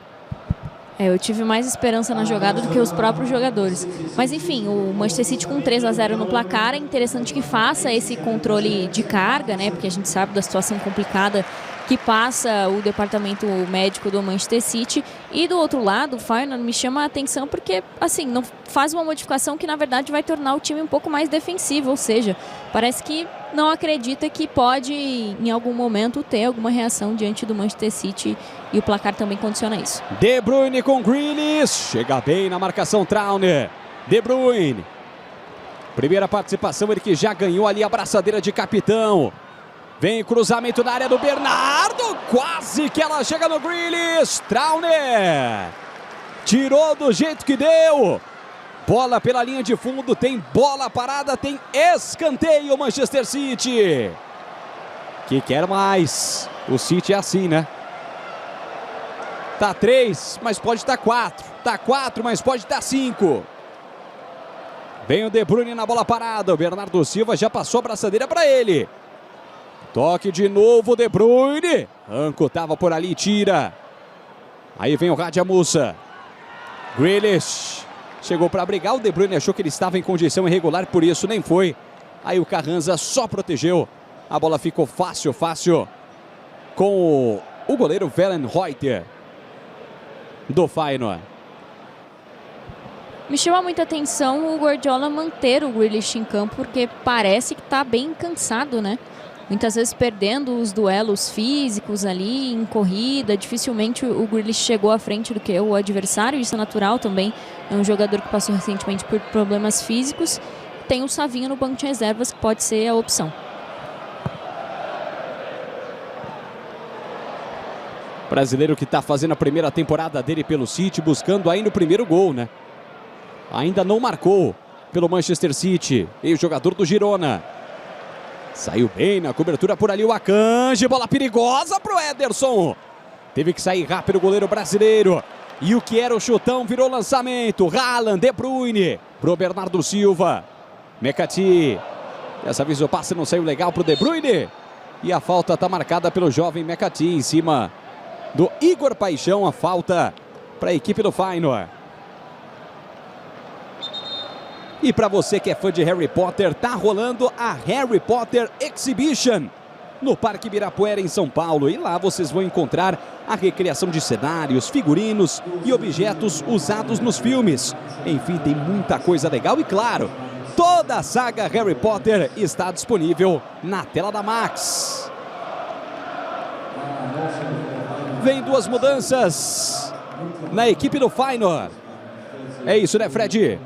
Eu tive mais esperança na jogada do que os próprios jogadores. Mas enfim, o Manchester City com 3-0 no placar. É interessante que faça esse controle de carga, né? Porque a gente sabe da situação complicada que passa o departamento médico do Manchester City. E do outro lado, o Feyenoord me chama a atenção porque, assim, não faz uma modificação que na verdade vai tornar o time um pouco mais defensivo. Ou seja, parece que não acredita que pode em algum momento ter alguma reação diante do Manchester City. E o placar também condiciona isso. De Bruyne com Grealish. Chega bem na marcação Trauner. De Bruyne. Primeira participação, ele que já ganhou ali a braçadeira de capitão. Vem cruzamento na área do Bernardo. Quase que ela chega no Grealish. Trauner. Tirou do jeito que deu. Bola pela linha de fundo. Tem bola parada. Tem escanteio Manchester City. Que quer mais. O City é assim, né? Tá 3, mas pode estar 4. Tá 4, mas pode estar 5. Vem o De Bruyne na bola parada. O Bernardo Silva já passou a braçadeira para ele. Toque de novo, De Bruyne. Anco tava por ali, tira. Aí vem o Radja Musa. Grealish. Chegou para brigar. O De Bruyne achou que ele estava em condição irregular, por isso nem foi. Aí o Carranza só protegeu. A bola ficou fácil com o goleiro Wellenreuter do Feyenoord. Me chama muita atenção o Guardiola manter o Grealish em campo, porque parece que está bem cansado, né? Muitas vezes perdendo os duelos físicos ali em corrida. Dificilmente o Grealish chegou à frente do que o adversário. Isso é natural também. É um jogador que passou recentemente por problemas físicos. Tem o Savinho no banco de reservas, que pode ser a opção. Brasileiro que está fazendo a primeira temporada dele pelo City, buscando ainda o primeiro gol, né? Ainda não marcou pelo Manchester City. E o jogador do Girona. Saiu bem na cobertura por ali o Akanji. Bola perigosa pro Ederson. Teve que sair rápido o goleiro brasileiro. E o que era o chutão virou lançamento. Haaland, De Bruyne pro Bernardo Silva. McAtee. Dessa vez o passe não saiu legal pro De Bruyne. E a falta está marcada pelo jovem McAtee em cima do Igor Paixão. A falta para a equipe do Feyenoord. E para você que é fã de Harry Potter, tá rolando a Harry Potter Exhibition. no Parque Ibirapuera, em São Paulo. E lá vocês vão encontrar a recriação de cenários, figurinos e objetos usados nos filmes. Enfim, tem muita coisa legal e, claro, toda a saga Harry Potter está disponível na tela da Max. Vem duas mudanças na equipe do Feyenoord. É isso, né, Fred?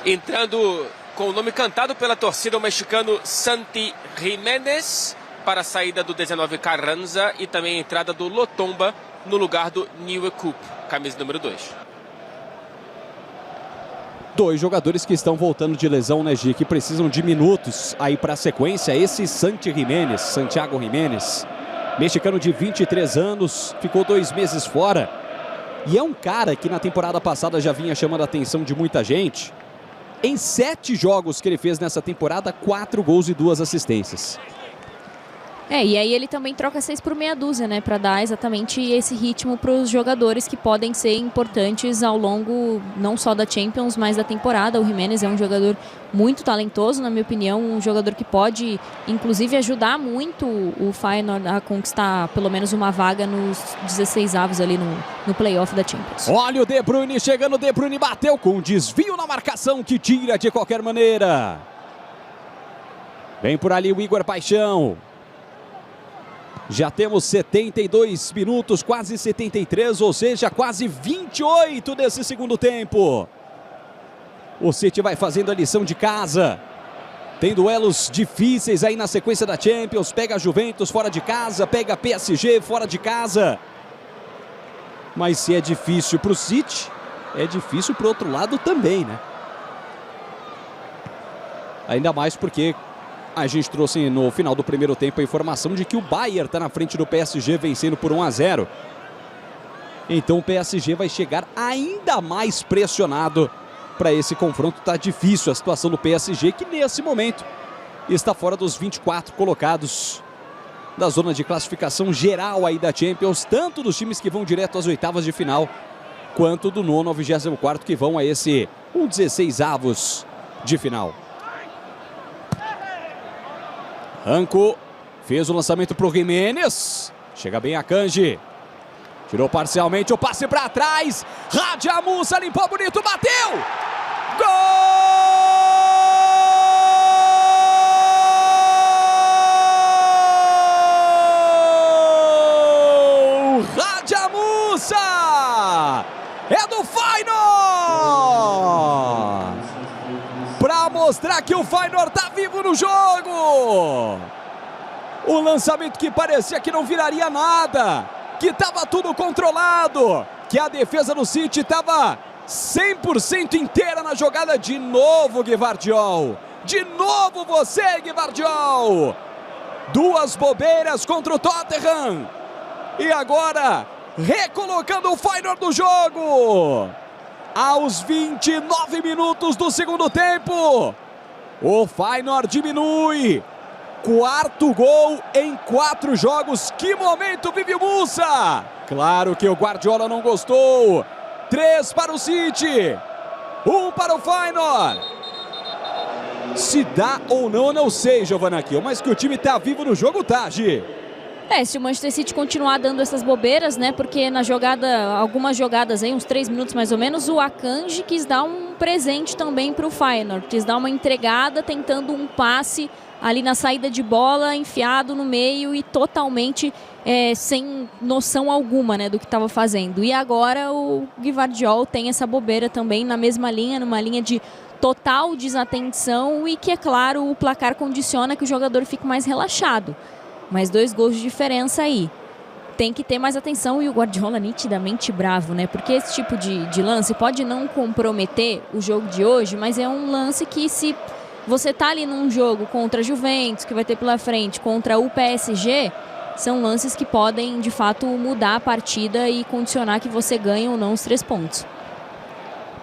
Entrando com o nome cantado pela torcida, o mexicano Santi Jiménez para a saída do 19 Carranza e também a entrada do Lotomba no lugar do Nieuwe Koop, camisa número 2. Dois jogadores que estão voltando de lesão, né, Gi, que precisam de minutos aí para a sequência. Esse Santiago Jiménez, mexicano de 23 anos, ficou 2 meses fora. E é um cara que na temporada passada já vinha chamando a atenção de muita gente. Em 7 jogos que ele fez nessa temporada, 4 gols e 2 assistências. E aí ele também troca 6 por meia dúzia, né? Para dar exatamente esse ritmo para os jogadores que podem ser importantes ao longo não só da Champions, mas da temporada. O Jiménez é um jogador muito talentoso, na minha opinião, um jogador que pode, inclusive, ajudar muito o Feyenoord a conquistar pelo menos uma vaga nos 16avos ali no playoff da Champions. Olha o De Bruyne chegando, De Bruyne bateu com um desvio na marcação que tira de qualquer maneira. Vem por ali o Igor Paixão. Já temos 72 minutos, quase 73, ou seja, quase 28 desse segundo tempo. O City vai fazendo a lição de casa. Tem duelos difíceis aí na sequência da Champions. Pega a Juventus fora de casa, pega a PSG fora de casa. Mas se é difícil para o City, é difícil para o outro lado também, né? Ainda mais porque a gente trouxe no final do primeiro tempo a informação de que o Bayern está na frente do PSG, vencendo por 1-0. Então o PSG vai chegar ainda mais pressionado para esse confronto. Está difícil a situação do PSG, que nesse momento está fora dos 24 colocados da zona de classificação geral aí da Champions, tanto dos times que vão direto às oitavas de final, quanto do 9º ao 24º que vão a esse 16avos de final. Ranco fez o lançamento para o Jiménez. Chega bem a Kanji. Tirou parcialmente o passe para trás. Radja Musa limpou bonito, bateu! Gol! Radja Musa! É do Feyenoord! Para mostrar que o Feyenoord está vivo no jogo. O lançamento que parecia que não viraria nada, que estava tudo controlado, que a defesa do City estava 100% inteira na jogada. De novo, Gvardiol. De novo você, Gvardiol. 2 bobeiras contra o Tottenham. E agora, recolocando o Feyenoord no jogo. Aos 29 minutos do segundo tempo, o Feyenoord diminui. 4º gol em 4 jogos. Que momento vive o Musa! Claro que o Guardiola não gostou. 3 para o City, 1 para o Feyenoord. Se dá ou não, eu não sei, Giovanna Kiel, mas que o time tá vivo no jogo, tá, Gi? Se o Manchester City continuar dando essas bobeiras, né? Porque na jogada, algumas jogadas aí, uns 3 minutos mais ou menos, o Akanji quis dar um presente também para o Feyenoord. Quis dar uma entregada, tentando um passe ali na saída de bola, enfiado no meio e totalmente sem noção alguma, né, do que estava fazendo. E agora o Gvardiol tem essa bobeira também na mesma linha, numa linha de total desatenção e que, é claro, o placar condiciona que o jogador fique mais relaxado. Mas 2 gols de diferença aí. Tem que ter mais atenção e o Guardiola nitidamente bravo, né? Porque esse tipo de lance pode não comprometer o jogo de hoje, mas é um lance que, se você tá ali num jogo contra a Juventus, que vai ter pela frente, contra o PSG, são lances que podem, de fato, mudar a partida e condicionar que você ganhe ou não os 3 pontos.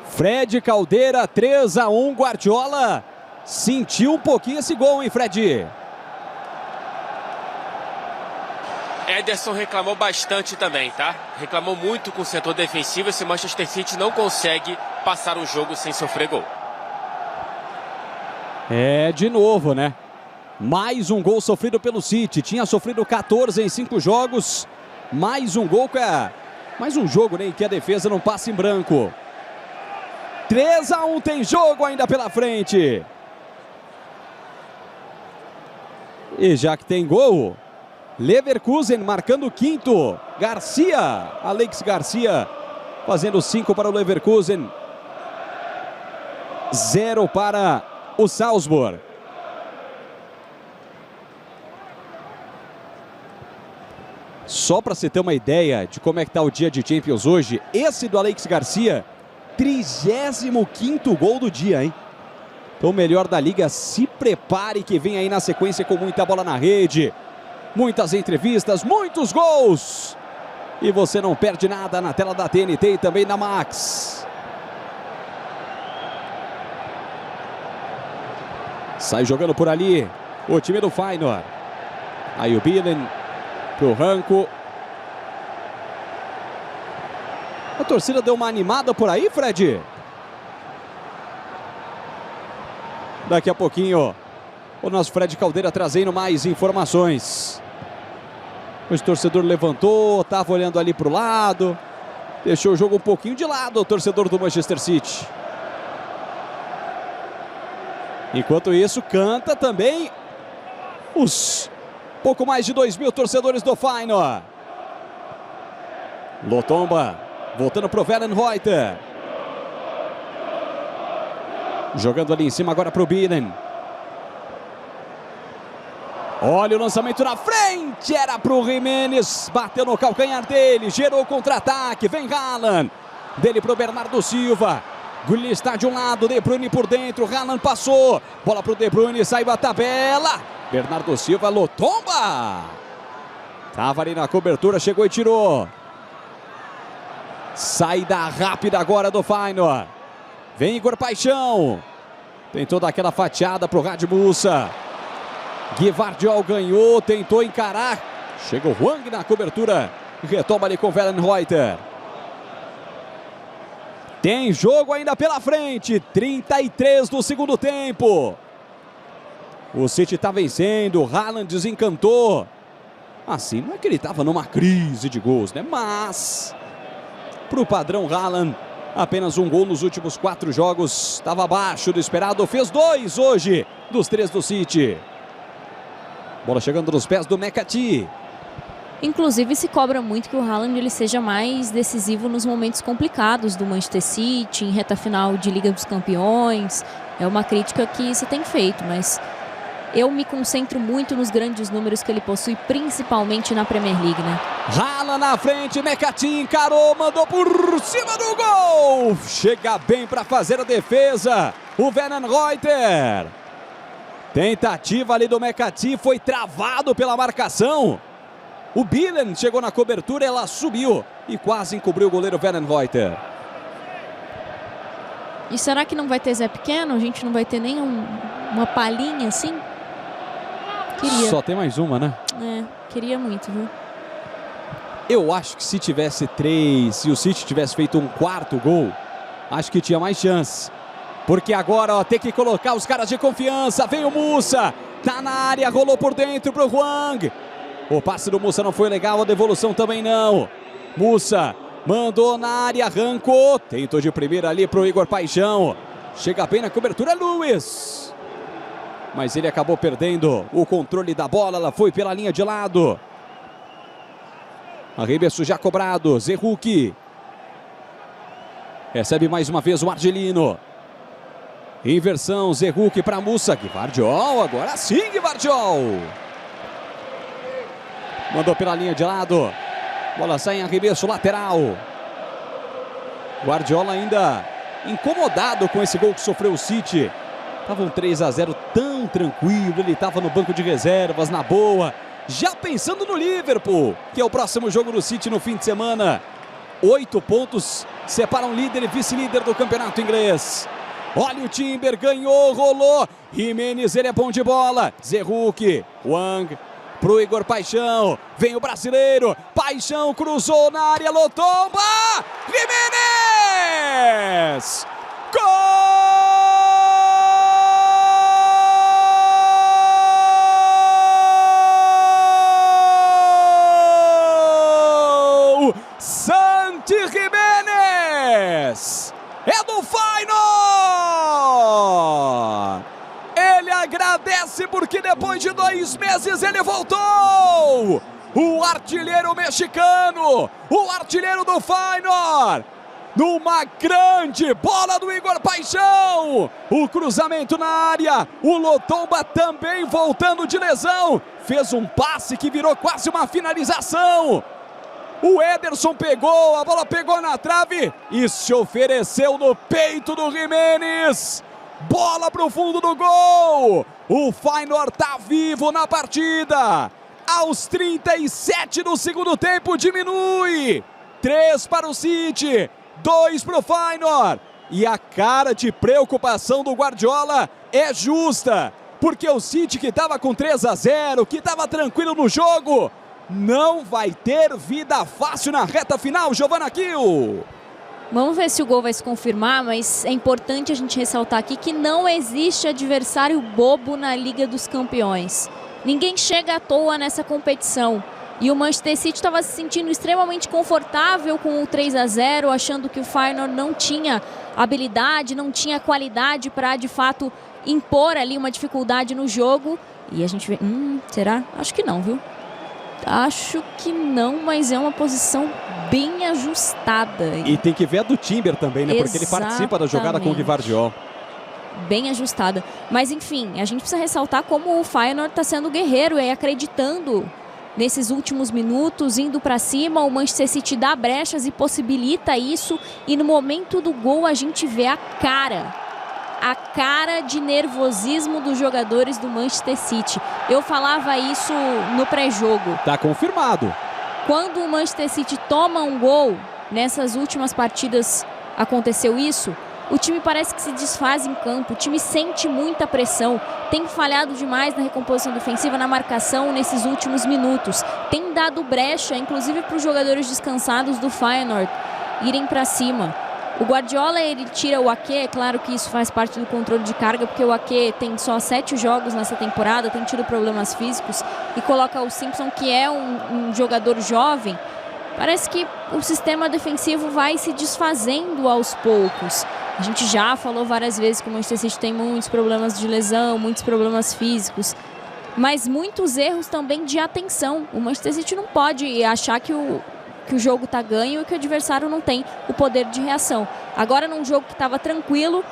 Fred Caldeira, 3-1, Guardiola sentiu um pouquinho esse gol, hein, Fred? Ederson reclamou bastante também, tá? Reclamou muito com o setor defensivo. Esse Manchester City não consegue passar o jogo sem sofrer gol. De novo, né? Mais um gol sofrido pelo City. Tinha sofrido 14 em 5 jogos. Mais um gol, mais um jogo, né, em que a defesa não passa em branco. 3-1, tem jogo ainda pela frente. E já que tem gol, Leverkusen marcando o 5º. Garcia, Alex Garcia, fazendo 5 para o Leverkusen. 0 para o Salzburg. Só para você ter uma ideia de como é que está o dia de Champions hoje, esse do Alex Garcia, 35º gol do dia, hein? Então o melhor da liga, se prepare que vem aí na sequência com muita bola na rede. Muitas entrevistas, muitos gols. E você não perde nada na tela da TNT e também na Max. Sai jogando por ali o time do Feyenoord. Aí o Bielen pro Ranco. A torcida deu uma animada por aí, Fred? Daqui a pouquinho, o nosso Fred Caldeira trazendo mais informações. O torcedor levantou, estava olhando ali para o lado. Deixou o jogo um pouquinho de lado, o torcedor do Manchester City. Enquanto isso, canta também os pouco mais de 2.000 torcedores do Feyenoord. Lotomba, voltando para o Wellenreuter. Jogando ali em cima agora para o Bielen. Olha o lançamento na frente, era para o Jimenez, bateu no calcanhar dele, gerou contra-ataque, vem Haaland, dele para o Bernardo Silva, Gulli está de um lado, De Bruyne por dentro, Haaland passou, bola para o De Bruyne, saiu a tabela, Bernardo Silva, Lotomba, estava ali na cobertura, chegou e tirou, saída rápida agora do Feyenoord, vem Igor Paixão, tentou dar aquela fatiada para o Radmussa. Gvardiol ganhou, tentou encarar. Chega o Hwang na cobertura. Retoma ali com o Wellenreuter. Tem jogo ainda pela frente. 33 do segundo tempo. O City está vencendo. O Haaland desencantou. Assim, não é que ele estava numa crise de gols, né? Mas, para o padrão Haaland, apenas um gol nos últimos 4 jogos. Estava abaixo do esperado. Fez 2 hoje dos 3 do City. Bola chegando nos pés do McAtee. Inclusive se cobra muito que o Haaland ele seja mais decisivo nos momentos complicados do Manchester City, em reta final de Liga dos Campeões. É uma crítica que se tem feito, mas eu me concentro muito nos grandes números que ele possui, principalmente na Premier League, né? Haaland na frente, McAtee encarou, mandou por cima do gol. Chega bem para fazer a defesa. O Wellenreuter. Tentativa ali do McAtee, foi travado pela marcação. O Bielen chegou na cobertura, ela subiu e quase encobriu o goleiro Wellenreuter. E será que não vai ter Zé Pequeno? A gente não vai ter nem uma palhinha assim? Queria. Só tem mais uma, né? É, queria muito, viu? Eu acho que se tivesse 3, se o City tivesse feito um 4º gol, acho que tinha mais chance. Porque agora, ó, tem que colocar os caras de confiança. Vem o Musa, tá na área, rolou por dentro pro Hwang. O passe do Musa não foi legal, a devolução também não. Musa mandou na área, arrancou. Tentou de primeira ali pro Igor Paixão. Chega bem na cobertura, Lewis. Mas ele acabou perdendo o controle da bola, ela foi pela linha de lado. Arremesso já cobrado, Zerruki. Recebe mais uma vez o Argelino. Inversão, Zerruki para Musa. Gvardiol, agora sim Gvardiol. Mandou pela linha de lado. Bola sai em arremesso lateral. Guardiola ainda incomodado com esse gol que sofreu o City. Estava um 3-0 tão tranquilo. Ele estava no banco de reservas, na boa. Já pensando no Liverpool, que é o próximo jogo do City no fim de semana. 8 pontos separam líder e vice-líder do campeonato inglês. Olha o Timber, ganhou, rolou. Jimenez, ele é bom de bola. Zerruki, Hwang, pro Igor Paixão. Vem o brasileiro. Paixão cruzou na área, Lotomba. Jimenez! Gol! gol! Santi Giménez! É do Feyenoord! Ele agradece porque depois de 2 meses ele voltou! O artilheiro mexicano, o artilheiro do Feyenoord, numa grande bola do Igor Paixão, o cruzamento na área, o Lotomba também voltando de lesão, fez um passe que virou quase uma finalização. O Ederson pegou, a bola pegou na trave e se ofereceu no peito do Giménez. Bola para o fundo do gol. O Feyenoord está vivo na partida. Aos 37 do segundo tempo diminui. 3 para o City, 2 para o Feyenoord. E a cara de preocupação do Guardiola é justa. Porque o City, que estava com 3-0, que estava tranquilo no jogo, não vai ter vida fácil na reta final, Giovana Kiel. Vamos ver se o gol vai se confirmar, mas é importante a gente ressaltar aqui que não existe adversário bobo na Liga dos Campeões. Ninguém chega à toa nessa competição. E o Manchester City estava se sentindo extremamente confortável com o 3-0, achando que o Feyenoord não tinha habilidade, não tinha qualidade para, de fato, impor ali uma dificuldade no jogo. E a gente vê, será? Acho que não, viu? Acho que não, mas é uma posição bem ajustada. E tem que ver a do Timber também, né? Porque ele participa da jogada com o Gvardiol. Bem ajustada. Mas, enfim, a gente precisa ressaltar como o Feyenoord está sendo guerreiro e acreditando nesses últimos minutos, indo para cima. O Manchester City dá brechas e possibilita isso. E no momento do gol a gente vê a cara de nervosismo dos jogadores do Manchester City. Eu falava isso no pré-jogo. Tá confirmado. Quando o Manchester City toma um gol, nessas últimas partidas aconteceu isso, o time parece que se desfaz em campo, o time sente muita pressão, tem falhado demais na recomposição defensiva, na marcação nesses últimos minutos. Tem dado brecha, inclusive para os jogadores descansados do Feyenoord irem para cima. O Guardiola, ele tira o Ake, é claro que isso faz parte do controle de carga, porque o Ake tem só 7 jogos nessa temporada, tem tido problemas físicos, e coloca o Simpson, que é um jogador jovem. Parece que o sistema defensivo vai se desfazendo aos poucos. A gente já falou várias vezes que o Manchester City tem muitos problemas de lesão, muitos problemas físicos, mas muitos erros também de atenção. O Manchester City não pode achar que o jogo está ganho e que o adversário não tem o poder de reação. Agora, num jogo que estava tranquilo,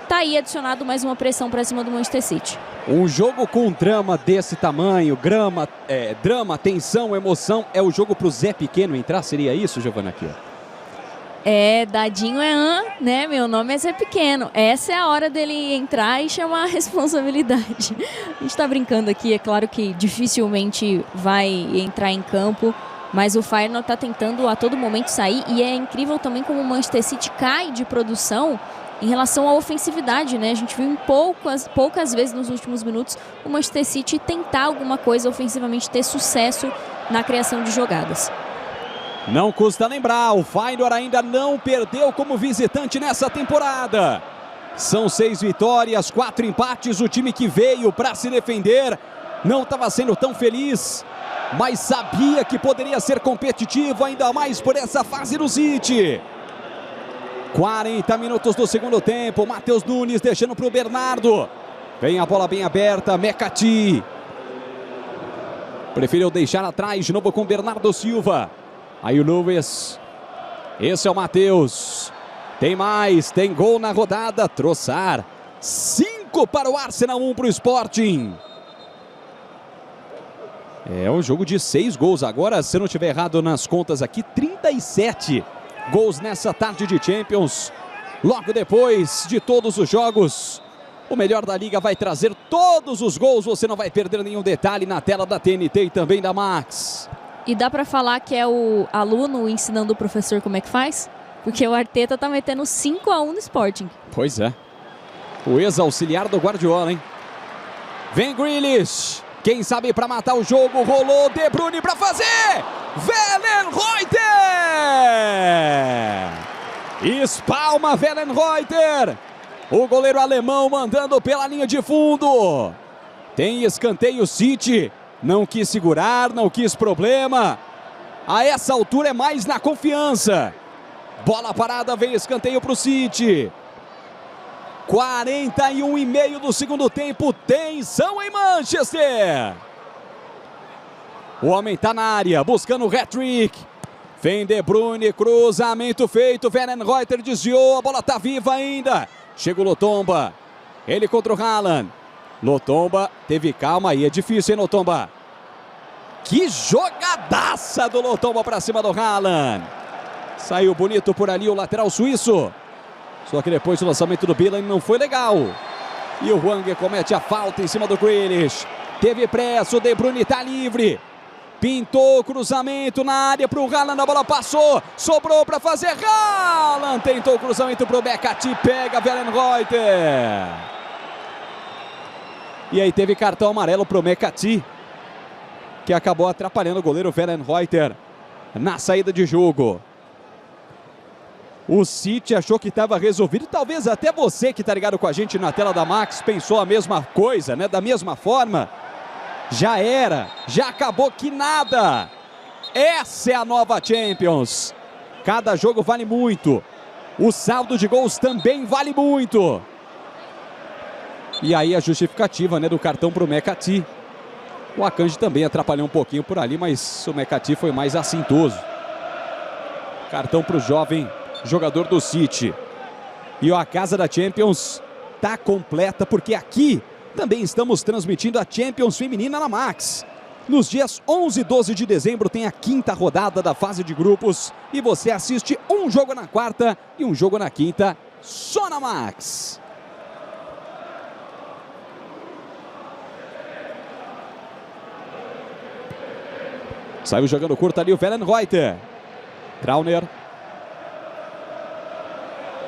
tá aí adicionado mais uma pressão para cima do Manchester City. Um jogo com drama desse tamanho, drama, tensão, emoção, é o jogo para o Zé Pequeno entrar? Seria isso, Giovana Kiel? Dadinho né? Meu nome é Zé Pequeno. Essa é a hora dele entrar e chamar a responsabilidade. A gente está brincando aqui, é claro que dificilmente vai entrar em campo, mas o Feyenoord está tentando a todo momento sair, e é incrível também como o Manchester City cai de produção em relação à ofensividade, né? A gente viu em poucas vezes nos últimos minutos o Manchester City tentar alguma coisa ofensivamente, ter sucesso na criação de jogadas. Não custa lembrar, o Feyenoord ainda não perdeu como visitante nessa temporada. São 6 vitórias, 4 empates, o time que veio para se defender não estava sendo tão feliz, mas sabia que poderia ser competitivo, ainda mais por essa fase do City. 40 minutos do segundo tempo, Matheus Nunes deixando para o Bernardo. Vem a bola bem aberta, Mecati. Preferiu deixar atrás, de novo com o Bernardo Silva. Aí o Lewis. Esse é o Matheus. Tem mais, tem gol na rodada. Trossard. 5 para o Arsenal, 1 para o Sporting. É um jogo de 6 gols agora, se eu não estiver errado nas contas aqui, 37 gols nessa tarde de Champions. Logo depois de todos os jogos, o melhor da liga vai trazer todos os gols. Você não vai perder nenhum detalhe na tela da TNT e também da Max. E dá pra falar que é o aluno ensinando o professor como é que faz? Porque o Arteta tá metendo 5-1 no Sporting. Pois é. O ex-auxiliar do Guardiola, hein? Vem Grealish. Quem sabe para matar o jogo, rolou De Bruyne para fazer! Wellenreuther! Espalma Wellenreuther! O goleiro alemão mandando pela linha de fundo. Tem escanteio City, não quis segurar, não quis problema. A essa altura é mais na confiança. Bola parada, vem escanteio para o City. 41,5 do segundo tempo. Tensão em Manchester. O homem está na área, buscando o hat-trick. Vem De Bruyne, cruzamento feito. Werenreuter desviou, a bola está viva ainda. Chega o Lotomba. Ele contra o Haaland. Lotomba teve calma aí, é difícil, hein, Lotomba? Que jogadaça do Lotomba para cima do Haaland. Saiu bonito por ali o lateral suíço. Só que depois o lançamento do Billing não foi legal. E o Hwang comete a falta em cima do Grealish. Teve pressa, o De Bruyne está livre. Pintou cruzamento na área para o Haaland, a bola passou, sobrou para fazer. Haaland tentou o cruzamento para o Bekati, pega Werenreuter. E aí teve cartão amarelo para o Bekati, que acabou atrapalhando o goleiro Werenreuter na saída de jogo. O City achou que estava resolvido, talvez até você que está ligado com a gente na tela da Max pensou a mesma coisa, né? Da mesma forma. Já era, já acabou que nada. Essa é a nova Champions. Cada jogo vale muito. O saldo de gols também vale muito. E aí a justificativa, né, do cartão para o Mekati. O Akanji também atrapalhou um pouquinho por ali, mas o Mekati foi mais assintoso. Cartão para o jovem jogador do City. E a casa da Champions está completa, porque aqui também estamos transmitindo a Champions Feminina na Max. Nos dias 11 e 12 de dezembro tem a 5ª rodada da fase de grupos. E você assiste um jogo na quarta e um jogo na quinta, só na Max. Saiu jogando curto ali o Werenreuter. Trauner.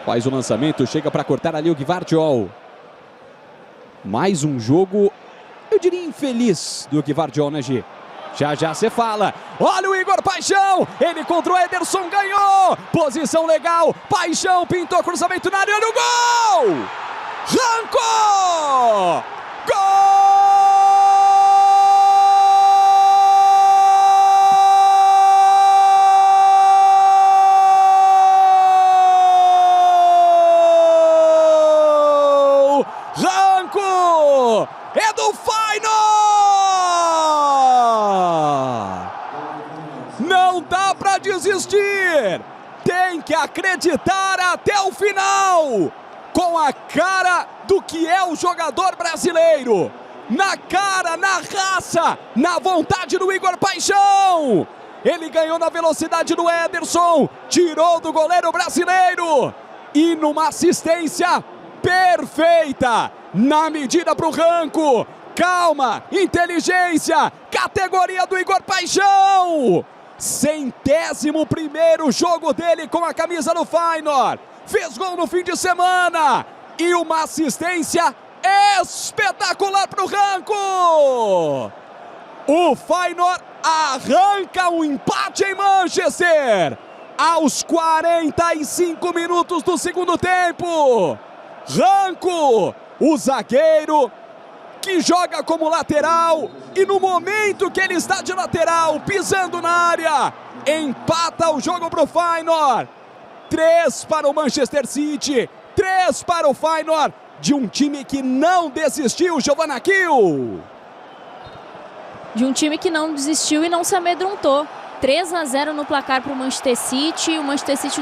Faz o lançamento, chega para cortar ali o Gvardiol. Mais um jogo, eu diria, infeliz do Gvardiol, né, Gi? Já já você fala. Olha o Igor Paixão, ele contra o Ederson, ganhou. Posição legal, Paixão pintou cruzamento na área, olha o gol! Arrancou! Gol! É do Feyenoord! Não dá para desistir! Tem que acreditar até o final! Com a cara do que é o jogador brasileiro! Na cara, na raça, na vontade do Igor Paixão! Ele ganhou na velocidade do Ederson, tirou do goleiro brasileiro e numa assistência perfeita! Na medida para o Ranco, calma, inteligência, categoria do Igor Paixão. 101º jogo dele com a camisa do Feyenoord. Fez gol no fim de semana e uma assistência espetacular para o Ranco. O Feyenoord arranca um empate em Manchester aos 45 minutos do segundo tempo. Ranco, o zagueiro que joga como lateral e no momento que ele está de lateral, pisando na área, empata o jogo para o Feyenoord. 3 para o Manchester City, 3 para o Feyenoord, de um time que não desistiu, Giovanna Kiel. De um time que não desistiu e não se amedrontou. 3-0 no placar para o Manchester City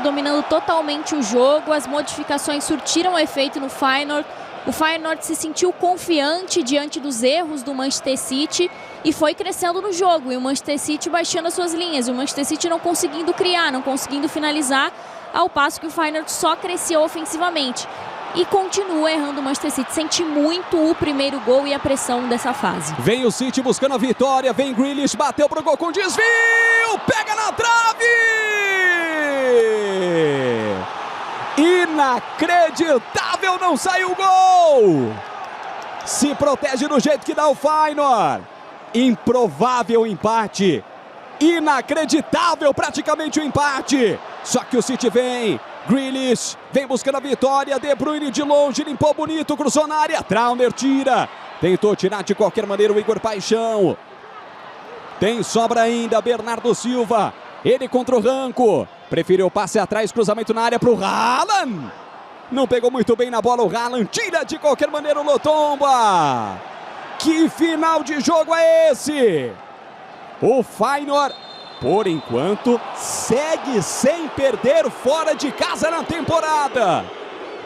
dominando totalmente o jogo, as modificações surtiram efeito no Feyenoord. O Feyenoord se sentiu confiante diante dos erros do Manchester City e foi crescendo no jogo. E o Manchester City baixando as suas linhas, o Manchester City não conseguindo criar, não conseguindo finalizar, ao passo que o Feyenoord só crescia ofensivamente. E continua errando o Manchester City, sente muito o primeiro gol e a pressão dessa fase. Vem o City buscando a vitória, vem Grealish, bateu pro gol com desvio, pega na trave! Inacreditável, não saiu o gol! Se protege do jeito que dá o Feyenoord. Improvável empate. Inacreditável praticamente o empate. Só que o City vem. Grealish vem buscando a vitória. De Bruyne de longe, limpou bonito, cruzou na área. Trauner tira. Tentou tirar de qualquer maneira o Igor Paixão. Tem sobra ainda, Bernardo Silva. Ele contra o Ranco. Preferiu passe atrás, cruzamento na área para o Haaland. Não pegou muito bem na bola o Haaland. Tira de qualquer maneira o Lotomba. Que final de jogo é esse? O Feyenoord, por enquanto, segue sem perder fora de casa na temporada.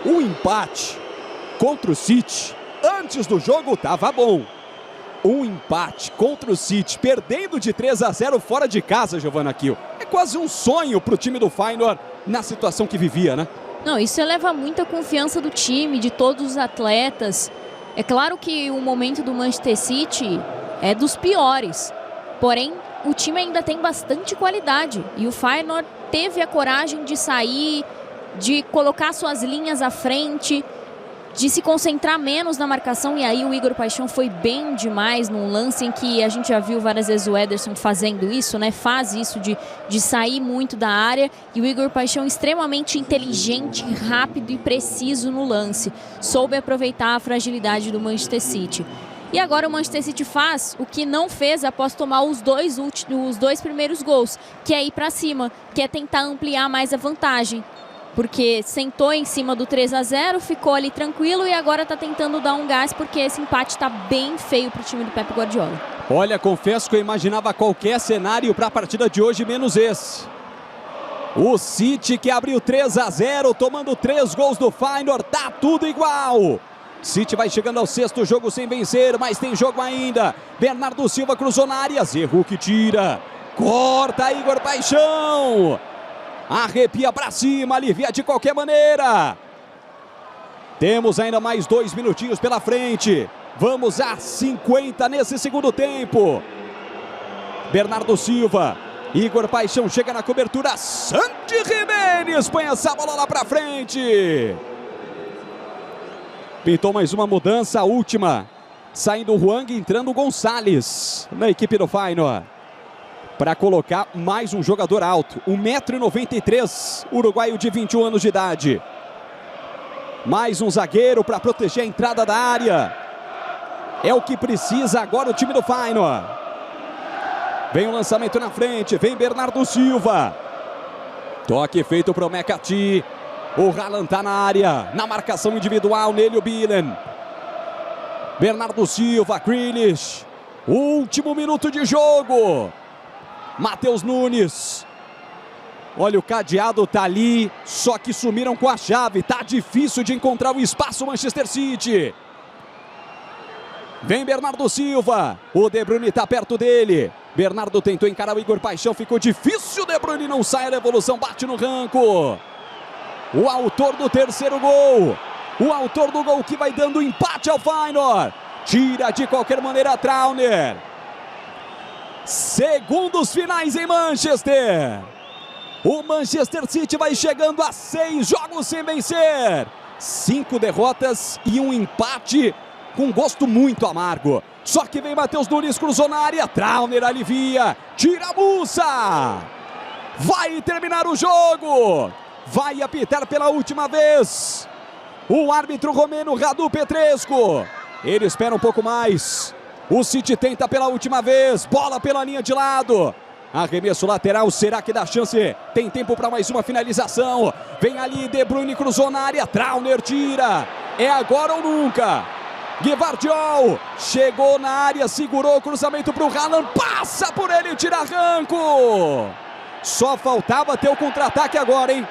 O empate contra o City, antes do jogo, estava bom. Um empate contra o City, perdendo de 3-0 fora de casa, Giovana Kiel. É quase um sonho para o time do Feyenoord na situação que vivia, né? Não, isso eleva muita confiança do time, de todos os atletas. É claro que o momento do Manchester City é dos piores. Porém, o time ainda tem bastante qualidade. E o Feyenoord teve a coragem de sair, de colocar suas linhas à frente, de se concentrar menos na marcação. E aí o Igor Paixão foi bem demais num lance em que a gente já viu várias vezes o Ederson fazendo isso, né? Faz isso de sair muito da área. E o Igor Paixão extremamente inteligente, rápido e preciso no lance. Soube aproveitar a fragilidade do Manchester City. E agora o Manchester City faz o que não fez após tomar os dois primeiros gols, que é ir para cima, que é tentar ampliar mais a vantagem. Porque sentou em cima do 3-0, ficou ali tranquilo e agora está tentando dar um gás, porque esse empate está bem feio para o time do Pep Guardiola. Olha, confesso que eu imaginava qualquer cenário para a partida de hoje, menos esse. O City que abriu 3-0, tomando 3 gols do Feyenoord, tá tudo igual. City vai chegando ao 6º jogo sem vencer, mas tem jogo ainda. Bernardo Silva cruzou na área, Zerru que tira. Corta Igor Paixão. Arrepia para cima, alivia de qualquer maneira. Temos ainda mais 2 minutinhos pela frente. Vamos a 50 nesse segundo tempo. Bernardo Silva. Igor Paixão chega na cobertura. Santi Giménez põe essa bola lá para frente. Pintou mais uma mudança, a última. Saindo o Hwang, entrando o Gonçalves na equipe do Feyenoord. Para colocar mais um jogador alto, 1,93 m, uruguaio de 21 anos de idade. Mais um zagueiro para proteger a entrada da área. É o que precisa agora o time do Feyenoord. Vem o lançamento na frente, vem Bernardo Silva. Toque feito para o McAtee. O Haaland está na área, na marcação individual nele o Bielen. Bernardo Silva, Grealish. Último minuto de jogo. Matheus Nunes. Olha, o cadeado tá ali, só que sumiram com a chave. Tá difícil de encontrar o espaço Manchester City. Vem Bernardo Silva. O De Bruyne tá perto dele. Bernardo tentou encarar o Igor Paixão, ficou difícil. De Bruyne não sai, a devolução bate no Ranco. O autor do terceiro gol. O autor do gol que vai dando empate ao Feyenoord. Tira de qualquer maneira Trauner. Segundos finais em Manchester. O Manchester City vai chegando a 6 jogos sem vencer. 5 derrotas e um empate com gosto muito amargo. Só que vem Matheus Nunes, cruzou na área. Trauner alivia. Tira a buça. Vai terminar o jogo. Vai apitar pela última vez. O árbitro romeno Radu Petrescu. Ele espera um pouco mais. O City tenta pela última vez. Bola pela linha de lado. Arremesso lateral. Será que dá chance? Tem tempo para mais uma finalização. Vem ali. De Bruyne cruzou na área. Trauner tira. É agora ou nunca. Gvardiol chegou na área. Segurou o cruzamento para o Haaland. Passa por ele. Tira Ranco. Só faltava ter o contra-ataque agora, hein?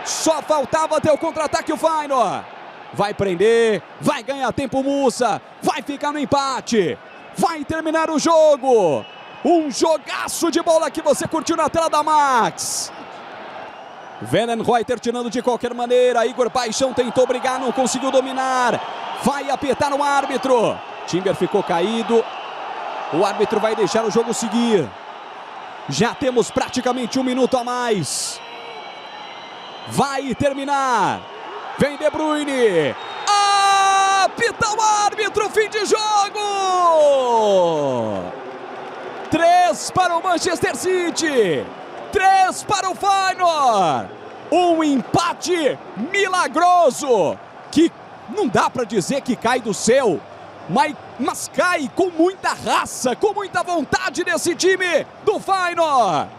Só faltava ter o contra-ataque o Feyenoord. Vai prender. Vai ganhar tempo Musa. Vai ficar no empate. Vai terminar o jogo. Um jogaço de bola que você curtiu na tela da Max. Wellenreuther tirando de qualquer maneira. Igor Paixão tentou brigar, não conseguiu dominar. Vai apertar o árbitro. Timber ficou caído. O árbitro vai deixar o jogo seguir. Já temos praticamente 1 minuto a mais. Vai terminar. Vem De Bruyne. Apita o árbitro, fim de jogo. 3 para o Manchester City. 3 para o Feyenoord. Um empate milagroso. Que não dá para dizer que cai do céu. Mas cai com muita raça, com muita vontade desse time do Feyenoord.